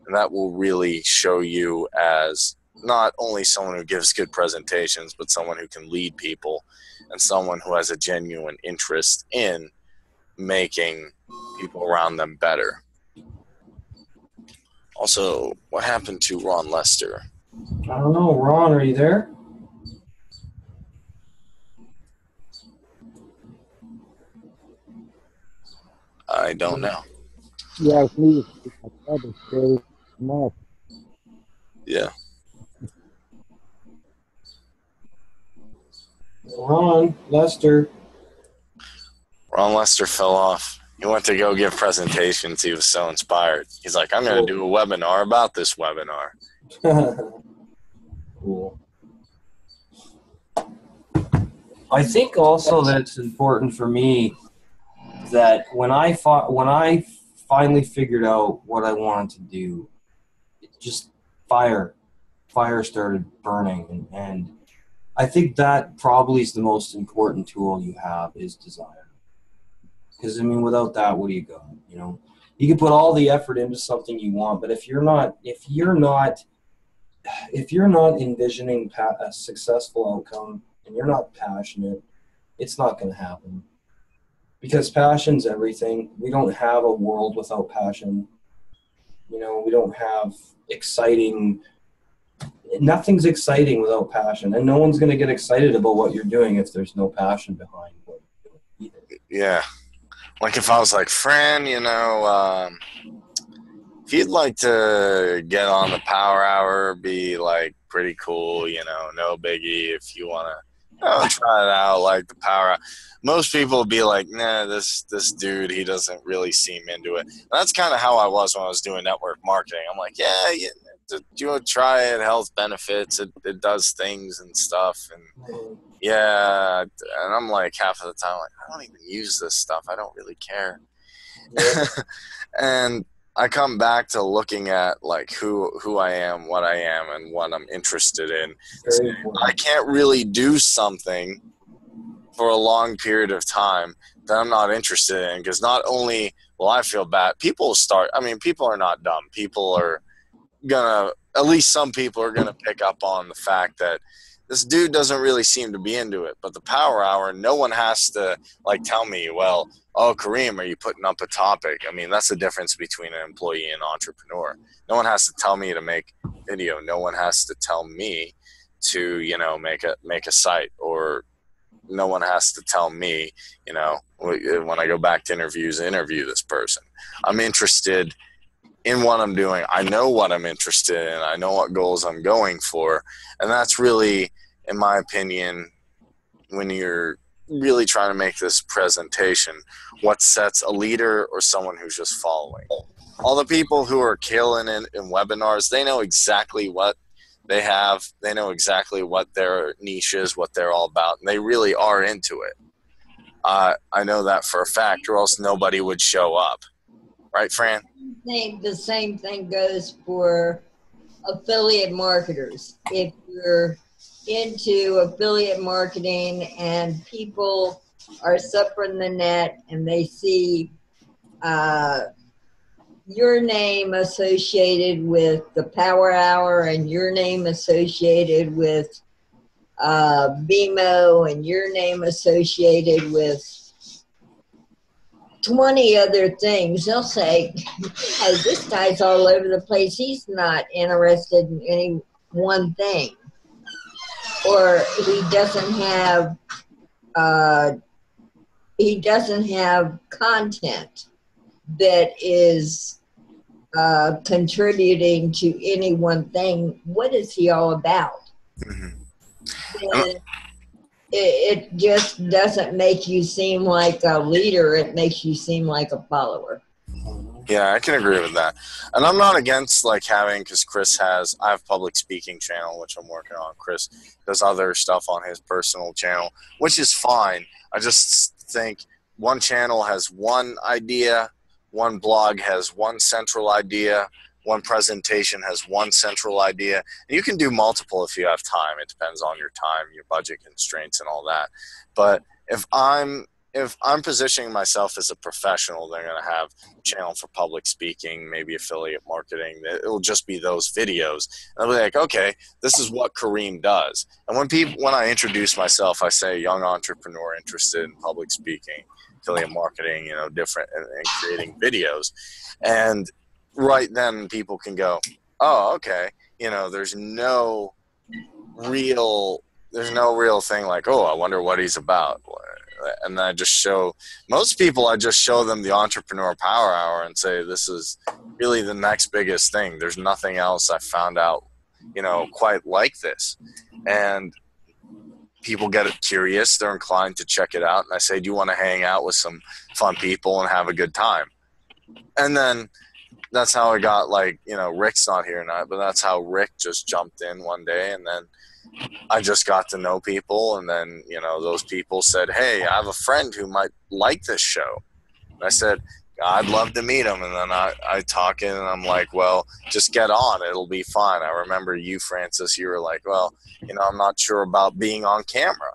A: And that will really show you as not only someone who gives good presentations, but someone who can lead people and someone who has a genuine interest in making people around them better. Also, what happened to Ron Lester?
B: I don't know. Ron, are you there?
A: I don't know.
E: Yeah, it's me.
A: Yeah.
B: Ron Lester.
A: Ron Lester fell off. He went to go give presentations. He was so inspired. He's like, I'm going to do a webinar about this webinar.
B: Cool. I think also that it's important for me that when I finally figured out what I wanted to do, just fire started burning, and I think that probably is the most important tool you have is desire. Because I mean, without that, what do you got? You know, you can put all the effort into something you want, but if you're not envisioning a successful outcome and you're not passionate, it's not going to happen. Because passion's everything. We don't have a world without passion. You know, we don't have nothing's exciting without passion, and no one's going to get excited about what you're doing if there's no passion behind what you're doing either.
A: Yeah. Like if I was like, Fran, you know, if you'd like to get on the Power Hour, be like pretty cool, you know, no biggie. If you want to try it out, like the Power Hour. Most people would be like, nah, this dude, he doesn't really seem into it. And that's kind of how I was when I was doing network marketing. I'm like, yeah, you want to try it, health benefits, it does things and stuff. And yeah, and I'm like half of the time, like, I don't even use this stuff. I don't really care. Yeah. And I come back to looking at like who I am, what I am, and what I'm interested in. I can't really do something for a long period of time that I'm not interested in, because not only will I feel bad, people are not dumb. People are at least some people are gonna pick up on the fact that this dude doesn't really seem to be into it. But the Power Hour, no one has to like tell me, well, oh, Kareem, are you putting up a topic? I mean, that's the difference between an employee and an entrepreneur. No one has to tell me to make video. No one has to tell me to, you know, make a site, or no one has to tell me, you know, when I go back to interview this person. I'm interested in what I'm doing. I know what I'm interested in. I know what goals I'm going for. And that's really, in my opinion, when you're really trying to make this presentation, what sets a leader or someone who's just following. All the people who are killing in webinars, they know exactly what they have. They know exactly what their niche is, what they're all about, and they really are into it. I know that for a fact, or else nobody would show up. Right, Fran?
D: I think the same thing goes for affiliate marketers. If you're into affiliate marketing and people are suffering the net and they see your name associated with the Power Hour and your name associated with BMO and your name associated with 20 other things, they'll say, oh, this guy's all over the place. He's not interested in any one thing. Or he doesn't have content that is contributing to any one thing. What is he all about?
A: Mm-hmm.
D: it just doesn't make you seem like a leader. It makes you seem like a follower.
A: Yeah, I can agree with that. And I'm not against like having, because I have public speaking channel, which I'm working on. Chris does other stuff on his personal channel, which is fine. I just think one channel has one idea, one blog has one central idea, one presentation has one central idea. And you can do multiple if you have time. It depends on your time, your budget constraints, and all that. But if I'm positioning myself as a professional, they're going to have a channel for public speaking, maybe affiliate marketing. It'll just be those videos. And I'll be like, okay, this is what Kareem does. And when I introduce myself, I say young entrepreneur interested in public speaking, affiliate marketing, different, and creating videos. And right then people can go, oh, okay. There's no real thing like, oh, I wonder what he's about. And then I just show them the Entrepreneur Power Hour and say, this is really the next biggest thing. There's nothing else I found out, quite like this. And people get curious. They're inclined to check it out. And I say, do you want to hang out with some fun people and have a good time? And then that's how I got, Rick's not here now, but that's how Rick just jumped in one day. And then I just got to know people, and then, those people said, hey, I have a friend who might like this show. And I said, I'd love to meet him. And then I talk in, and I'm like, well, just get on. It'll be fine. I remember you, Francis, you were like, well, I'm not sure about being on camera.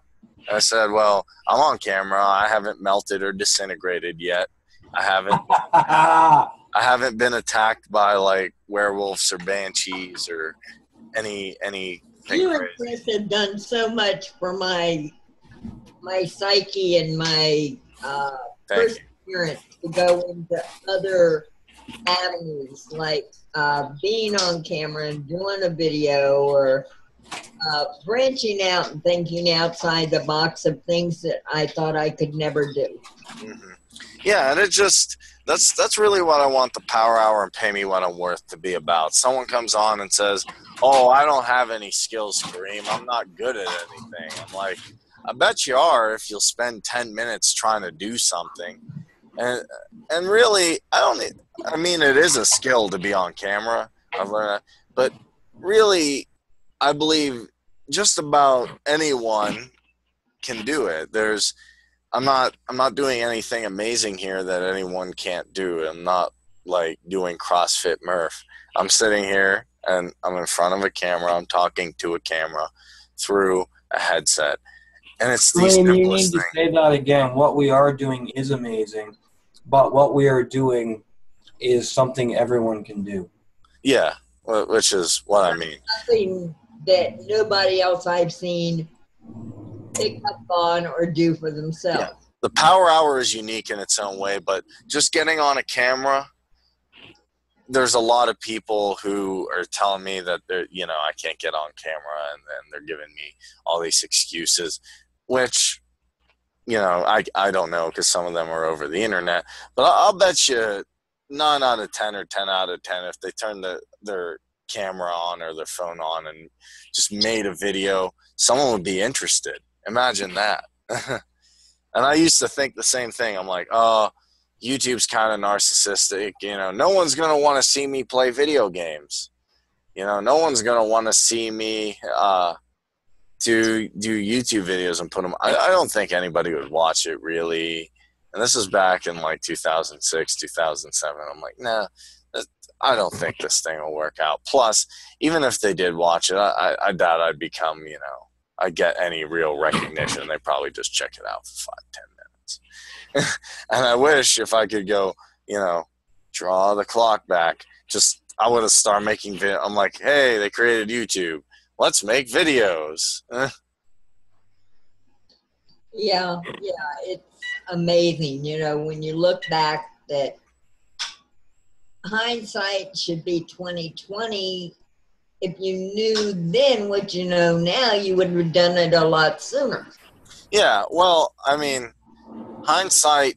A: And I said, well, I'm on camera. I haven't melted or disintegrated yet. I haven't been attacked by, werewolves or banshees or any
D: You and Chris have done so much for my psyche and my perseverance to go into other avenues, like being on camera and doing a video, or branching out and thinking outside the box of things that I thought I could never do.
A: Mm-hmm. Yeah, and that's really what I want the Power Hour and Pay Me What I'm Worth to be about. Someone comes on and says, oh, I don't have any skills, Kareem. I'm not good at anything. I'm like, I bet you are if you'll spend 10 minutes trying to do something. And really, it is a skill to be on camera. I've learned that. But really, I believe just about anyone can do it. I'm not doing anything amazing here that anyone can't do. I'm not doing CrossFit Murph. I'm sitting here and I'm in front of a camera. I'm talking to a camera through a headset. And it's the simplest thing. You need to
B: say that again. What we are doing is amazing, but what we are doing is something everyone can do.
A: Yeah, which is what I mean.
D: Something that nobody else I've seen pick up on or do for themselves. Yeah.
A: The Power Hour is unique in its own way, but just getting on a camera, there's a lot of people who are telling me that I can't get on camera, and then they're giving me all these excuses, which, I don't know, because some of them are over the internet, but I'll bet you 9 out of 10 or 10 out of 10, if they turn their camera on or their phone on and just made a video, someone would be interested. Imagine that. And I used to think the same thing. I'm like, oh, YouTube's kind of narcissistic. No one's going to want to see me play video games. No one's going to want to see me do YouTube videos and put them. I don't think anybody would watch it, really. And this is back in 2006, 2007. I'm like, nah, I don't think this thing will work out. Plus, even if they did watch it, I doubt I'd become, I get any real recognition. They probably just check it out for 5-10 minutes. And I wish if I could go, draw the clock back, I would have started making videos. I'm like, hey, they created YouTube. Let's make videos.
D: Yeah, it's amazing. When you look back, that hindsight should be 20/20. If you knew then what you know now, you would have done it a lot sooner.
A: Yeah, well, hindsight,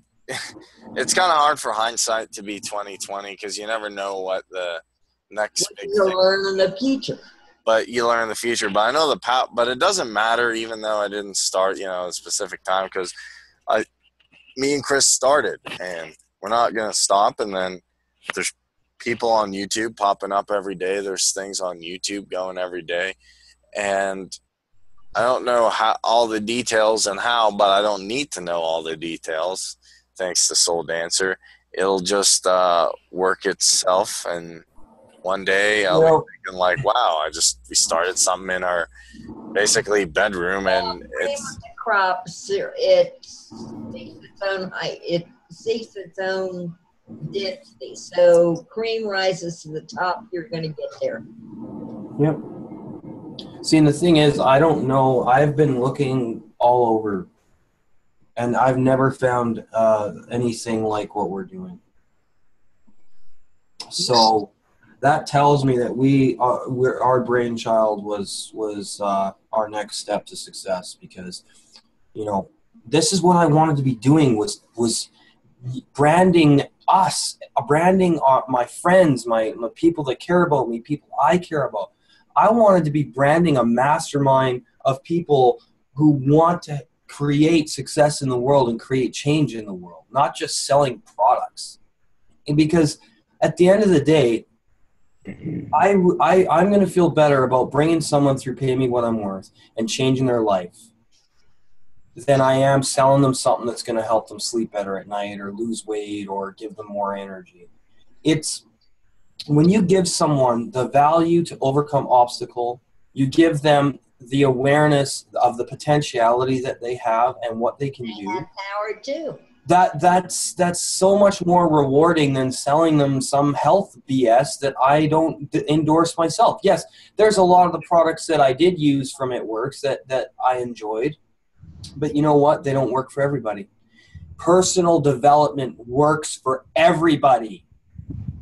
A: it's kind of hard for hindsight to be 20/20 because you never know what the next big thing.
D: You'll learn in the future.
A: but you learn in the future. But I know but it doesn't matter, even though I didn't start, at a specific time, because me and Chris started, and we're not going to stop. And then there's people on YouTube popping up every day. There's things on YouTube going every day. And I don't know all the details and how, but I don't need to know all the details. Thanks to Soul Dancer, it'll just work itself. And one day I'll be thinking like, wow, we started something in our basically bedroom, and it's
D: crops. It seeks its own height. It seeks its own density. So cream rises to the top. You're going to get there.
B: Yep. See, and the thing is, I don't know. I've been looking all over, and I've never found anything like what we're doing. So that tells me that our brainchild was our next step to success, because, this is what I wanted to be doing was branding us, branding my friends, my people that care about me, people I care about. I wanted to be branding a mastermind of people who want to create success in the world and create change in the world, not just selling products. And because at the end of the day, I'm going to feel better about bringing someone through Pay Me What I'm Worth and changing their life than I am selling them something that's going to help them sleep better at night or lose weight or give them more energy. It's when you give someone the value to overcome obstacle, you give them the awareness of the potentiality that they have and what they can do.
D: Have power too.
B: That's so much more rewarding than selling them some health BS that I don't endorse myself. Yes, there's a lot of the products that I did use from It Works that I enjoyed, but you know what? They don't work for everybody. Personal development works for everybody.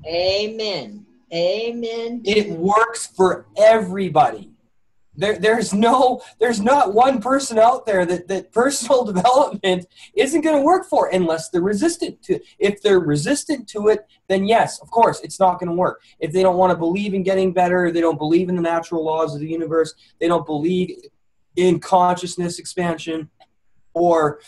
D: Amen. Amen.
B: It works for everybody. There's not one person out there that personal development isn't going to work for unless they're resistant to it. If they're resistant to it, then yes, of course, it's not going to work. If they don't want to believe in getting better, they don't believe in the natural laws of the universe, they don't believe in consciousness expansion or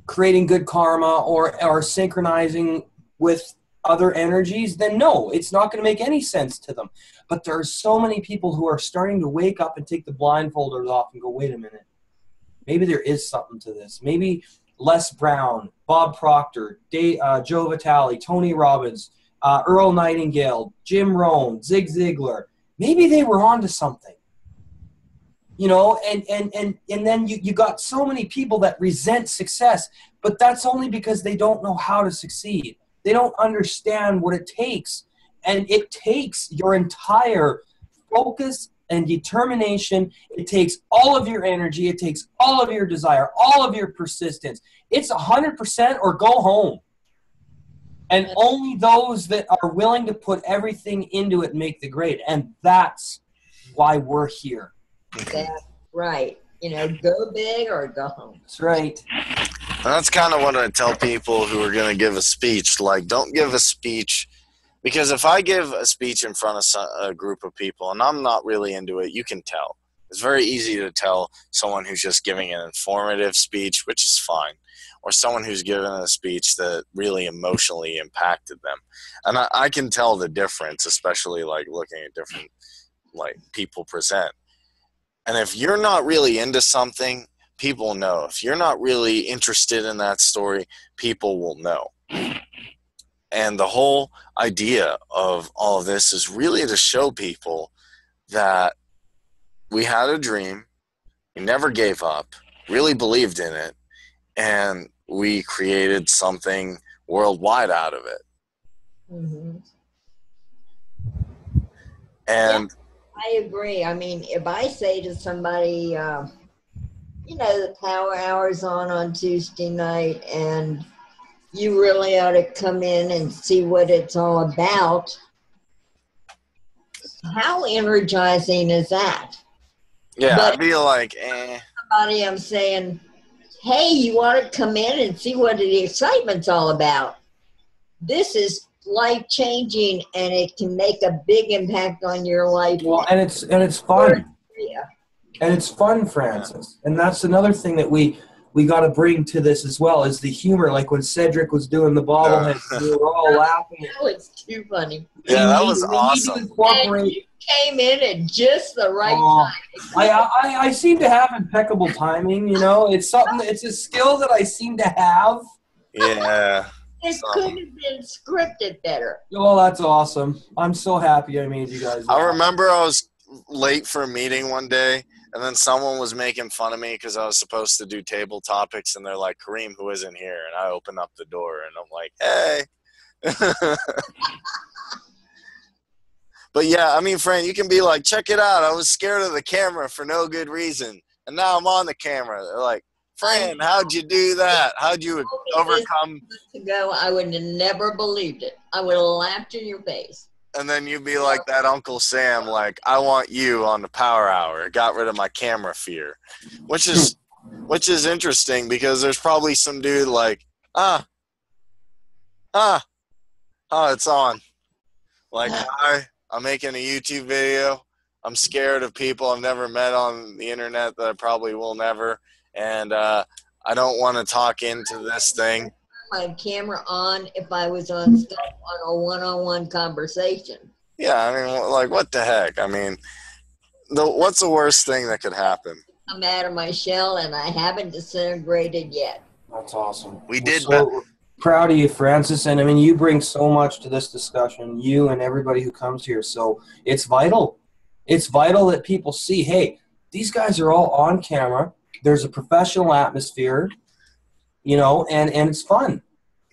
B: creating good karma or synchronizing with other energies, then no, it's not going to make any sense to them. But there are so many people who are starting to wake up and take the blindfolders off and go, wait a minute, maybe there is something to this. Maybe Les Brown, Bob Proctor, Joe Vitale, Tony Robbins, Earl Nightingale, Jim Rohn, Zig Ziglar, maybe they were onto something. And then you got so many people that resent success, but that's only because they don't know how to succeed. They don't understand what it takes. And it takes your entire focus and determination. It takes all of your energy. It takes all of your desire, all of your persistence. It's 100% or go home. And only those that are willing to put everything into it make the grade. And that's why we're here.
D: That's right. Go big or go home.
B: That's right.
A: And that's kind of what I tell people who are going to give a speech. Like, don't give a speech, because if I give a speech in front of a group of people and I'm not really into it, you can tell. It's very easy to tell someone who's just giving an informative speech, which is fine, or someone who's given a speech that really emotionally impacted them. And I can tell the difference, especially like looking at different like people present. And if you're not really into something, people know. If you're not really interested in that story, people will know. And the whole idea of all of this is really to show people that we had a dream, we never gave up, really believed in it, and we created something worldwide out of it.
D: Mm-hmm.
A: And
D: I agree. I mean, if I say to somebody, the power hour's on Tuesday night, and you really ought to come in and see what it's all about, how energizing is that?
A: yeah,
D: But
A: I'd be like,
D: somebody I'm saying, hey, you ought to come in and see what the excitement's all about. This is life changing, and it can make a big impact on your life.
B: Well, and it's fun.
D: Yeah.
B: And it's fun, Francis. And that's another thing that we got to bring to this as well, is the humor. Like when Cedric was doing the bobblehead, we were all laughing.
D: That was too funny.
A: Yeah, that was awesome.
D: And you came in at just the right time.
B: I seem to have impeccable timing, you know. It's something. It's a skill that I seem to have.
A: Yeah.
D: It could have been scripted better.
B: Well, that's awesome. I'm so happy I made you guys laugh.
A: I remember I was late for a meeting one day, and then someone was making fun of me because I was supposed to do table topics, and they're like, Kareem, who isn't here? And I open up the door, and I'm like, hey. But yeah, I mean, Fran, you can be like, check it out. I was scared of the camera for no good reason, and now I'm on the camera. They're like, Fran, how'd you do that? How'd you overcome?
D: Ago, I would have never believed it. I would have laughed in your face.
A: And then you'd be like that Uncle Sam, like, I want you on the Power Hour. Got rid of my camera fear, which is interesting because there's probably some dude like, it's on. Like, hi, I'm making a YouTube video. I'm scared of people I've never met on the internet that I probably will never. And I don't want to talk into this thing.
D: My camera on if I was on Skype on a one-on-one conversation.
A: Yeah, I mean, like, what the heck? I mean, what's the worst thing that could happen?
D: I'm out of my shell, and I haven't disintegrated yet.
B: That's awesome.
A: We're
B: so proud of you, Francis. And I mean, you bring so much to this discussion, you and everybody who comes here. So it's vital. It's vital that people see, hey, these guys are all on camera. There's a professional atmosphere, you know, and it's fun.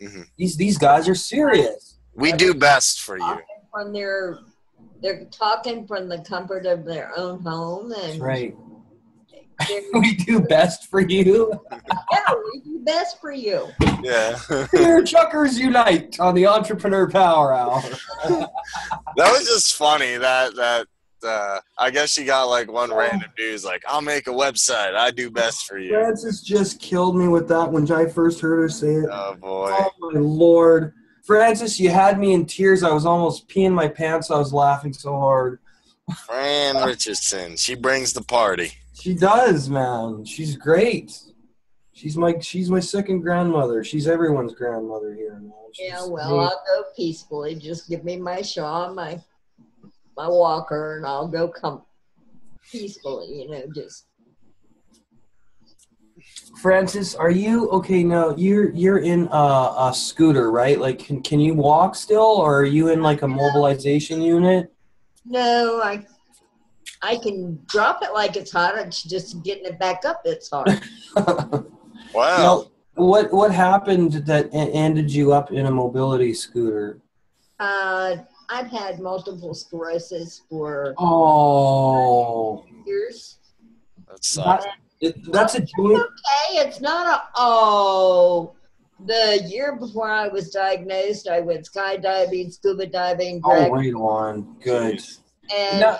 B: Mm-hmm. These guys are serious.
A: We do best for you.
D: They're talking from the comfort of their own home. And
B: that's right. We do best for you.
D: Yeah, we do best for you.
A: Yeah.
B: Here, Chuckers Unite on the Entrepreneur Power Hour.
A: That was just funny. That I guess she got like one random dude's like, I'll make a website. I do best for you.
B: Francis just killed me with that when I first heard her say it.
A: Oh, boy.
B: Oh, my Lord. Francis, you had me in tears. I was almost peeing my pants. I was laughing so hard.
A: Fran Richardson. She brings the party.
B: She does, man. She's great. She's my second grandmother. She's everyone's grandmother here, man.
D: I'll go peacefully. Just give me my shawl, my walker, and I'll go come peacefully, just.
B: Francis, are you okay? No, you're in a scooter, right? Like, can you walk still, or are you in like a mobilization unit?
D: No, I can drop it like it's hot. It's just getting it back up that's hard.
A: Wow.
B: What happened that ended you up in a mobility scooter?
D: I've had multiple sclerosis for years.
B: That's a joint.
D: Okay, it's not the year before I was diagnosed, I went skydiving, scuba diving.
B: Right on. Good.
D: And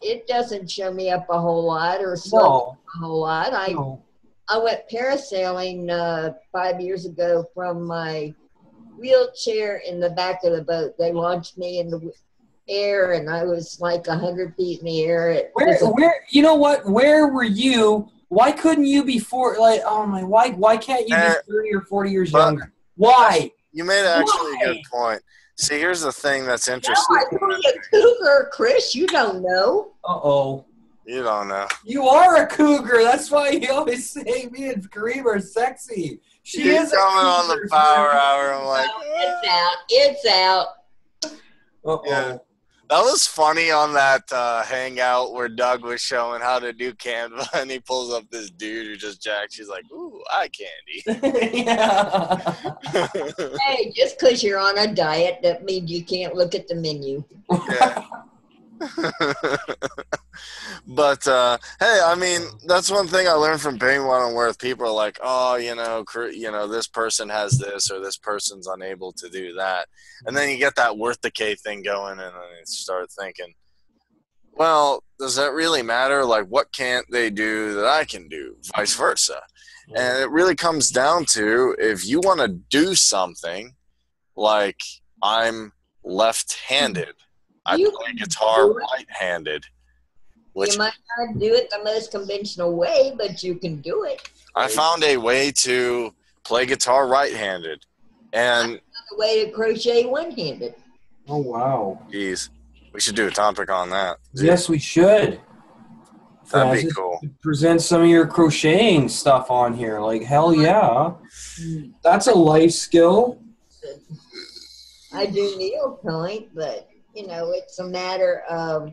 D: it doesn't show me up a whole lot or slow a whole lot. I went parasailing 5 years ago from my wheelchair in the back of the boat. They launched me in the air, and I was like 100 feet in the air.
B: Where? You know what? Where were you? Why couldn't you be why can't you be 30 or 40 years younger? Why?
A: You made actually a good point. See, here's the thing that's interesting.
D: No, I'm a cougar, Chris. You don't know.
B: Uh-oh.
A: You don't know.
B: You are a cougar. That's why you always say me and Kareem are sexy. She is
A: coming on the Power Hour. I'm like,
D: it's out.
B: Uh-oh.
A: Yeah. That was funny on that hangout where Doug was showing how to do Canva, and he pulls up this dude who just jacked. She's like, ooh, eye candy.
B: Yeah.
D: Hey, just because you're on a diet, that means you can't look at the menu.
A: Yeah. But hey, I mean, that's one thing I learned from being one-on-one with people are like, oh, this person has this or this person's unable to do that, and then you get that worth decay thing going, and then you start thinking, well, does that really matter? Like, what can't they do that I can do? Vice versa. And it really comes down to, if you want to do something, like, I'm left-handed. I
D: You
A: play
D: can
A: guitar
D: do it.
A: right-handed, which
D: You might not do it the most conventional way, but you can do it.
A: I found a way to play guitar right-handed. And
D: A way to crochet one-handed.
B: Oh, wow.
A: geez, we should do a topic on that.
B: Yes, we should.
A: That'd be
B: Francis,
A: cool.
B: present some of your crocheting stuff on here. Like, hell yeah. That's a life skill.
D: I do needlepoint, but, it's a matter of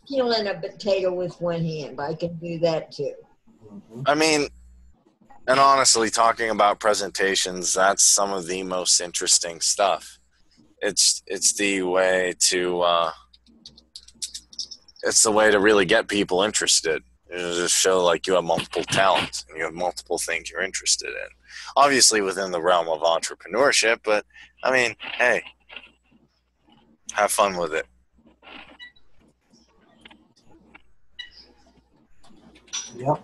D: peeling a potato with one hand. I can do that too.
A: I mean, and honestly, talking about presentations, that's some of the most interesting stuff. It's the way to it's the way to really get people interested. It'll just show like you have multiple talents and you have multiple things you're interested in. Obviously within the realm of entrepreneurship, but I mean, hey, have fun with it.
B: Yep.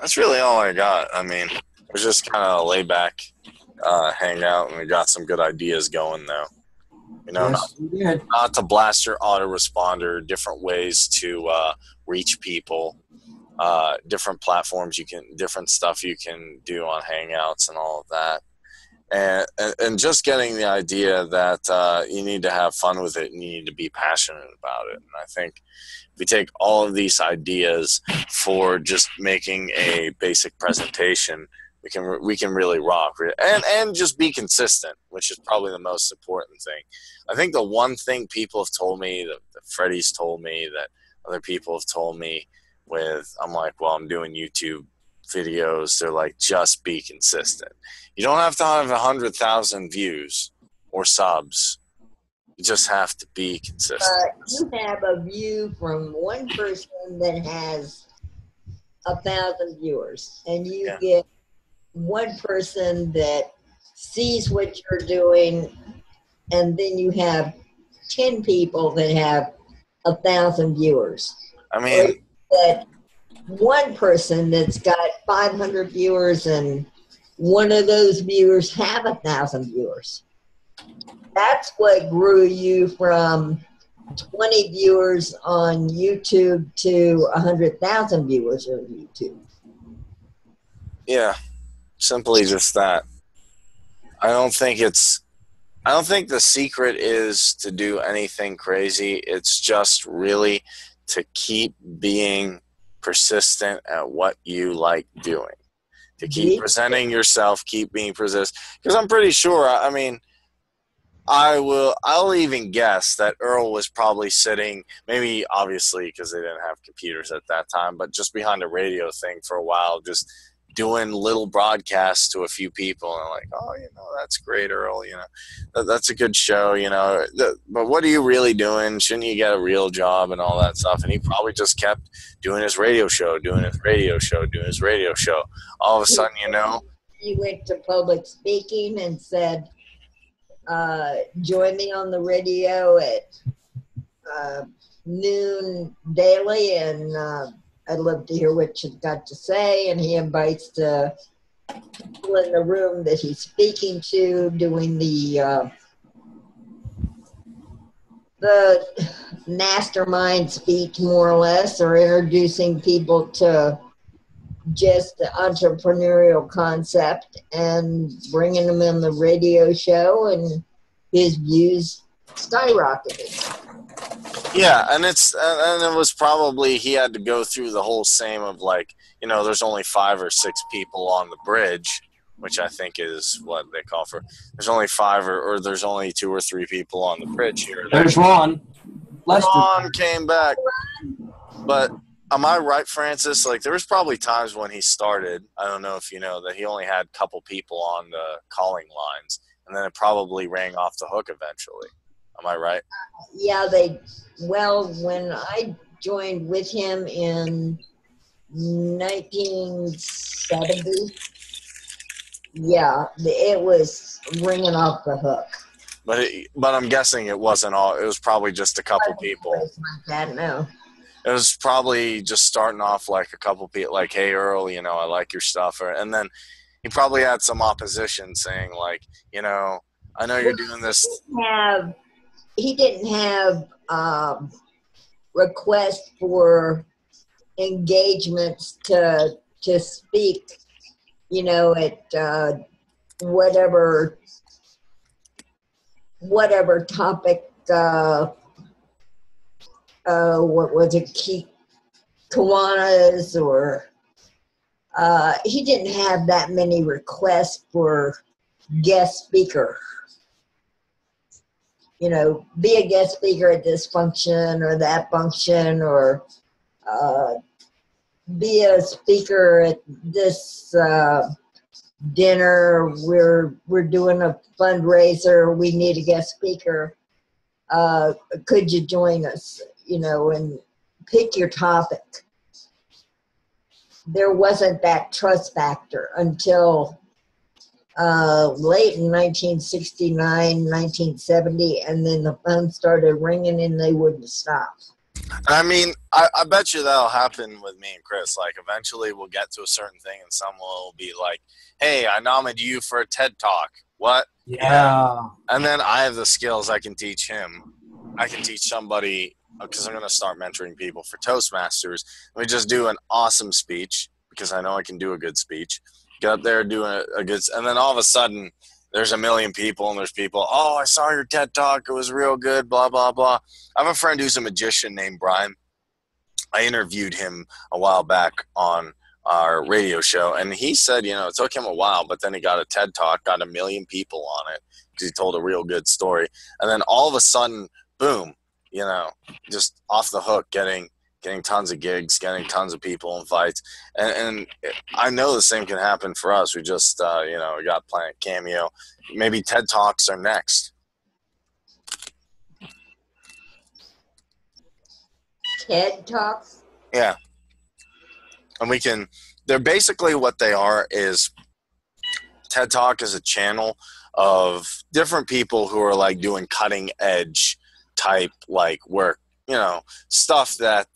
A: That's really all I got. I mean, it was just kind of a laid back hangout, and we got some good ideas going though.
B: Yes, we did.
A: Not to blast your autoresponder, different ways to reach people, different platforms different stuff you can do on Hangouts and all of that. And just getting the idea that you need to have fun with it and you need to be passionate about it. And I think if we take all of these ideas for just making a basic presentation, we can really rock and just be consistent, which is probably the most important thing. I think the one thing people have told me, that Freddie's told me, that other people have told me I'm like, well, I'm doing YouTube videos. They're like, just be consistent. You don't have to have 100,000 views or subs. You just have to be consistent.
D: You have a view from one person that has 1,000 viewers, and you get one person that sees what you're doing, and then you have 10 people that have 1,000 viewers.
A: I mean,
D: that one person that's got 500 viewers and one of those viewers have 1,000 viewers. That's what grew you from 20 viewers on YouTube to 100,000 viewers on YouTube.
A: Yeah, simply just that. I don't think the secret is to do anything crazy. It's just really to keep being persistent at what you like doing. To keep presenting yourself, keep being persistent. Because I'm pretty sure, I mean, I'll even guess that Earl was probably sitting, maybe obviously because they didn't have computers at that time, but just behind a radio thing for a while, just doing little broadcasts to a few people, and like, oh, that's great, Earl, that's a good show, but what are you really doing? Shouldn't you get a real job and all that stuff? And he probably just kept doing his radio show, All of a sudden,
D: he went to public speaking and said, join me on the radio at noon daily, and I'd love to hear what you've got to say. And he invites the people in the room that he's speaking to, doing the mastermind speech, more or less, or introducing people to just the entrepreneurial concept and bringing them in the radio show, and his views skyrocketed.
A: Yeah, and it was probably he had to go through the whole same of like, there's only 5 or 6 people on the bridge, which I think is what they call for. There's only 5 or there's only 2 or 3 people on the bridge here.
B: There's Ron.
A: Ron came back. But am I right, Francis? Like, there was probably times when he started, I don't know if you know, that he only had a couple people on the calling lines, and then it probably rang off the hook eventually. Am I right?
D: Yeah, when I joined with him in 1970, yeah, it was ringing off the hook.
A: But I'm guessing it wasn't all. It was probably just a couple people.
D: Like that, no.
A: It was probably just starting off like a couple people, like, hey, Earl, I like your stuff. And then he probably had some opposition saying like, you know, I know you're doing this.
D: He didn't have requests for engagements to speak, you know, at whatever topic. What was it? Kiwanis or he didn't have that many requests for guest speaker. You know, be a guest speaker at this function or that function, or be a speaker at this dinner. We're doing a fundraiser. We need a guest speaker. Could you join us? You know, and pick your topic. There wasn't that trust factor until late in 1969, 1970, and then the phone started ringing and they wouldn't stop.
A: I mean, I bet you that'll happen with me and Chris. Like, eventually we'll get to a certain thing and someone will be like, hey, I nominated you for a TED Talk. What?
B: Yeah.
A: And then I have the skills I can teach him. I can teach somebody, because I'm going to start mentoring people for Toastmasters. Let me just do an awesome speech, because I know I can do a good speech. Get up there, do a good, and then all of a sudden, there's a million people, and there's people, oh, I saw your TED Talk. It was real good, blah, blah, blah. I have a friend who's a magician named Brian. I interviewed him a while back on our radio show, and he said, you know, it took him a while, but then he got a TED Talk, got a million people on it, because he told a real good story. And then all of a sudden, boom, you know, just off the hook, getting tons of gigs, getting tons of people invites. And I know the same can happen for us. We just, you know, we got Planet Cameo. Maybe TED Talks are next.
D: TED Talks?
A: Yeah. And we can, they're basically what they are is TED Talk is a channel of different people who are like doing cutting edge type like work, you know, stuff that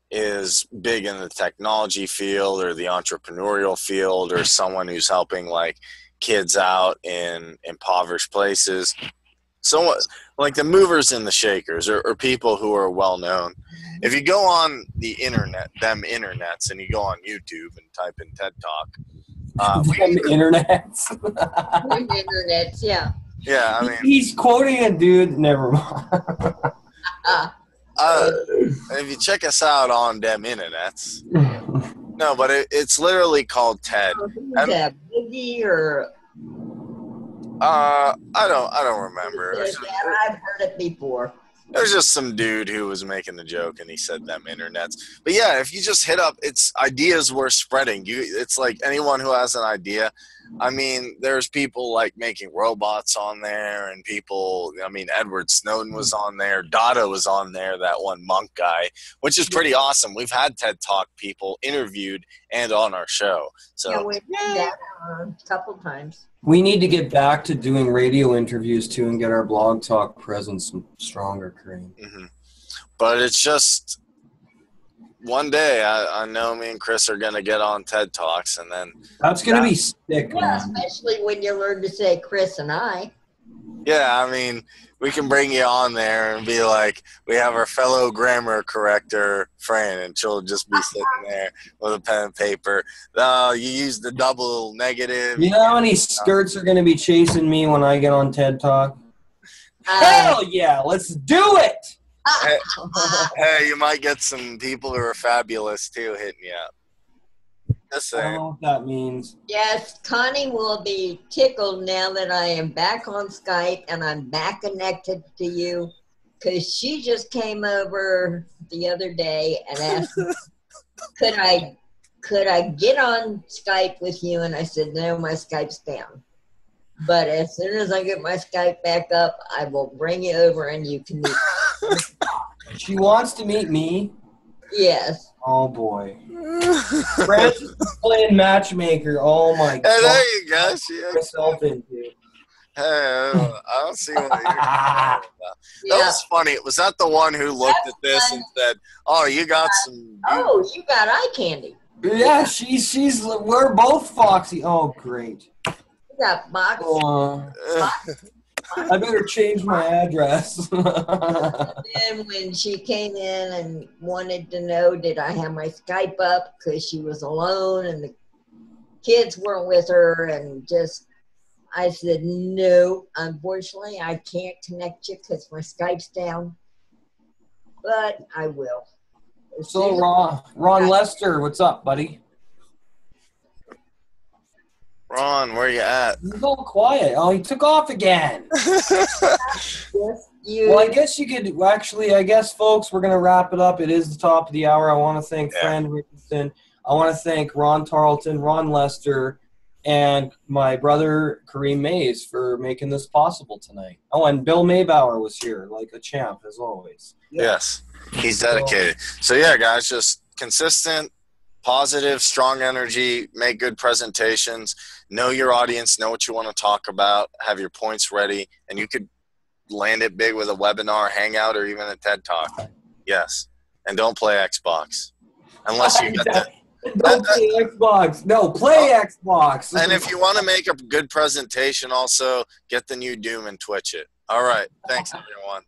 A: is big in the technology field or the entrepreneurial field, or someone who's helping like kids out in impoverished places. So like the movers and the shakers, or people who are well known. If you go on the internet, internets, and you go on YouTube and type in TED Talk,
B: internets.
D: Internets, yeah.
A: Yeah, I mean,
B: he's quoting a dude. Never mind.
A: If you check us out on them internets, no, but it's literally called TED.
D: Who's that, Biggie or?
A: I don't remember.
D: I've heard it before.
A: There's just some dude who was making the joke and he said them internets. But yeah, if you just hit up, it's ideas worth spreading. It's like anyone who has an idea. I mean, there's people like making robots on there, and people, I mean, Edward Snowden was on there. Dada was on there, that one monk guy, which is pretty awesome. We've had TED Talk people interviewed and on our show. So
D: Yeah, we've done that a couple times.
B: We need to get back to doing radio interviews too and get our blog talk presence stronger, Kareem.
A: Mm-hmm. But it's just one day I know me and Chris are going to get on TED Talks, and then
B: that's going to be sick,
D: Yeah,
B: man.
D: especially when you learn to say Chris and I.
A: Yeah, I mean, we can bring you on there and be like, we have our fellow grammar corrector, Fran, and she'll just be sitting there with a pen and paper. Oh, you use the double negative.
B: You know how many skirts are going to be chasing me when I get on TED Talk? Hell yeah, let's do it!
A: Hey, you might get some people who are fabulous, too, hitting you up. Just
B: I don't
A: saying.
B: know what that means.
D: Yes, Connie will be tickled now that I am back on Skype and I'm back connected to you, because she just came over the other day and asked, could I get on Skype with you? And I said, no, my Skype's down. But as soon as I get my Skype back up, I will bring you over and you can meet.
B: She wants to meet me?
D: Yes.
B: Oh, boy. Francis is playing matchmaker. Oh, my God.
A: Hey, there you go. She,
B: Myself into.
A: hey, I don't see what you're talking about.
D: Yeah.
A: That was funny. Was that the one who looked at this and said, oh, you got some...
D: Oh, you got eye candy.
B: Yeah, we're both Foxy. Oh, great.
D: You got box.
B: I better change my address.
D: And when she came in and wanted to know, did I have my Skype up, because she was alone and the kids weren't with her, and I said, no, unfortunately, I can't connect you because my Skype's down, but I will.
B: So, Ron Lester, what's up, buddy?
A: Ron, where you at?
B: He's all quiet. Oh, he took off again. Well, I guess you could actually. I guess, folks, we're gonna wrap it up. It is the top of the hour. I want to thank Fran Richardson. I want to thank Ron Tarleton, Ron Lester, and my brother Kareem Mays for making this possible tonight. Oh, and Bill Maybauer was here, like a champ as always.
A: Yes, he's dedicated. So yeah, guys, just consistent, positive, strong energy, make good presentations, know your audience, know what you want to talk about, have your points ready, and you could land it big with a webinar, hangout, or even a TED Talk. Yes. And don't play Xbox. Unless you get the
B: Don't play Xbox. No, play Xbox.
A: And if you want to make a good presentation, also get the new Doom and Twitch it. All right. Thanks, everyone.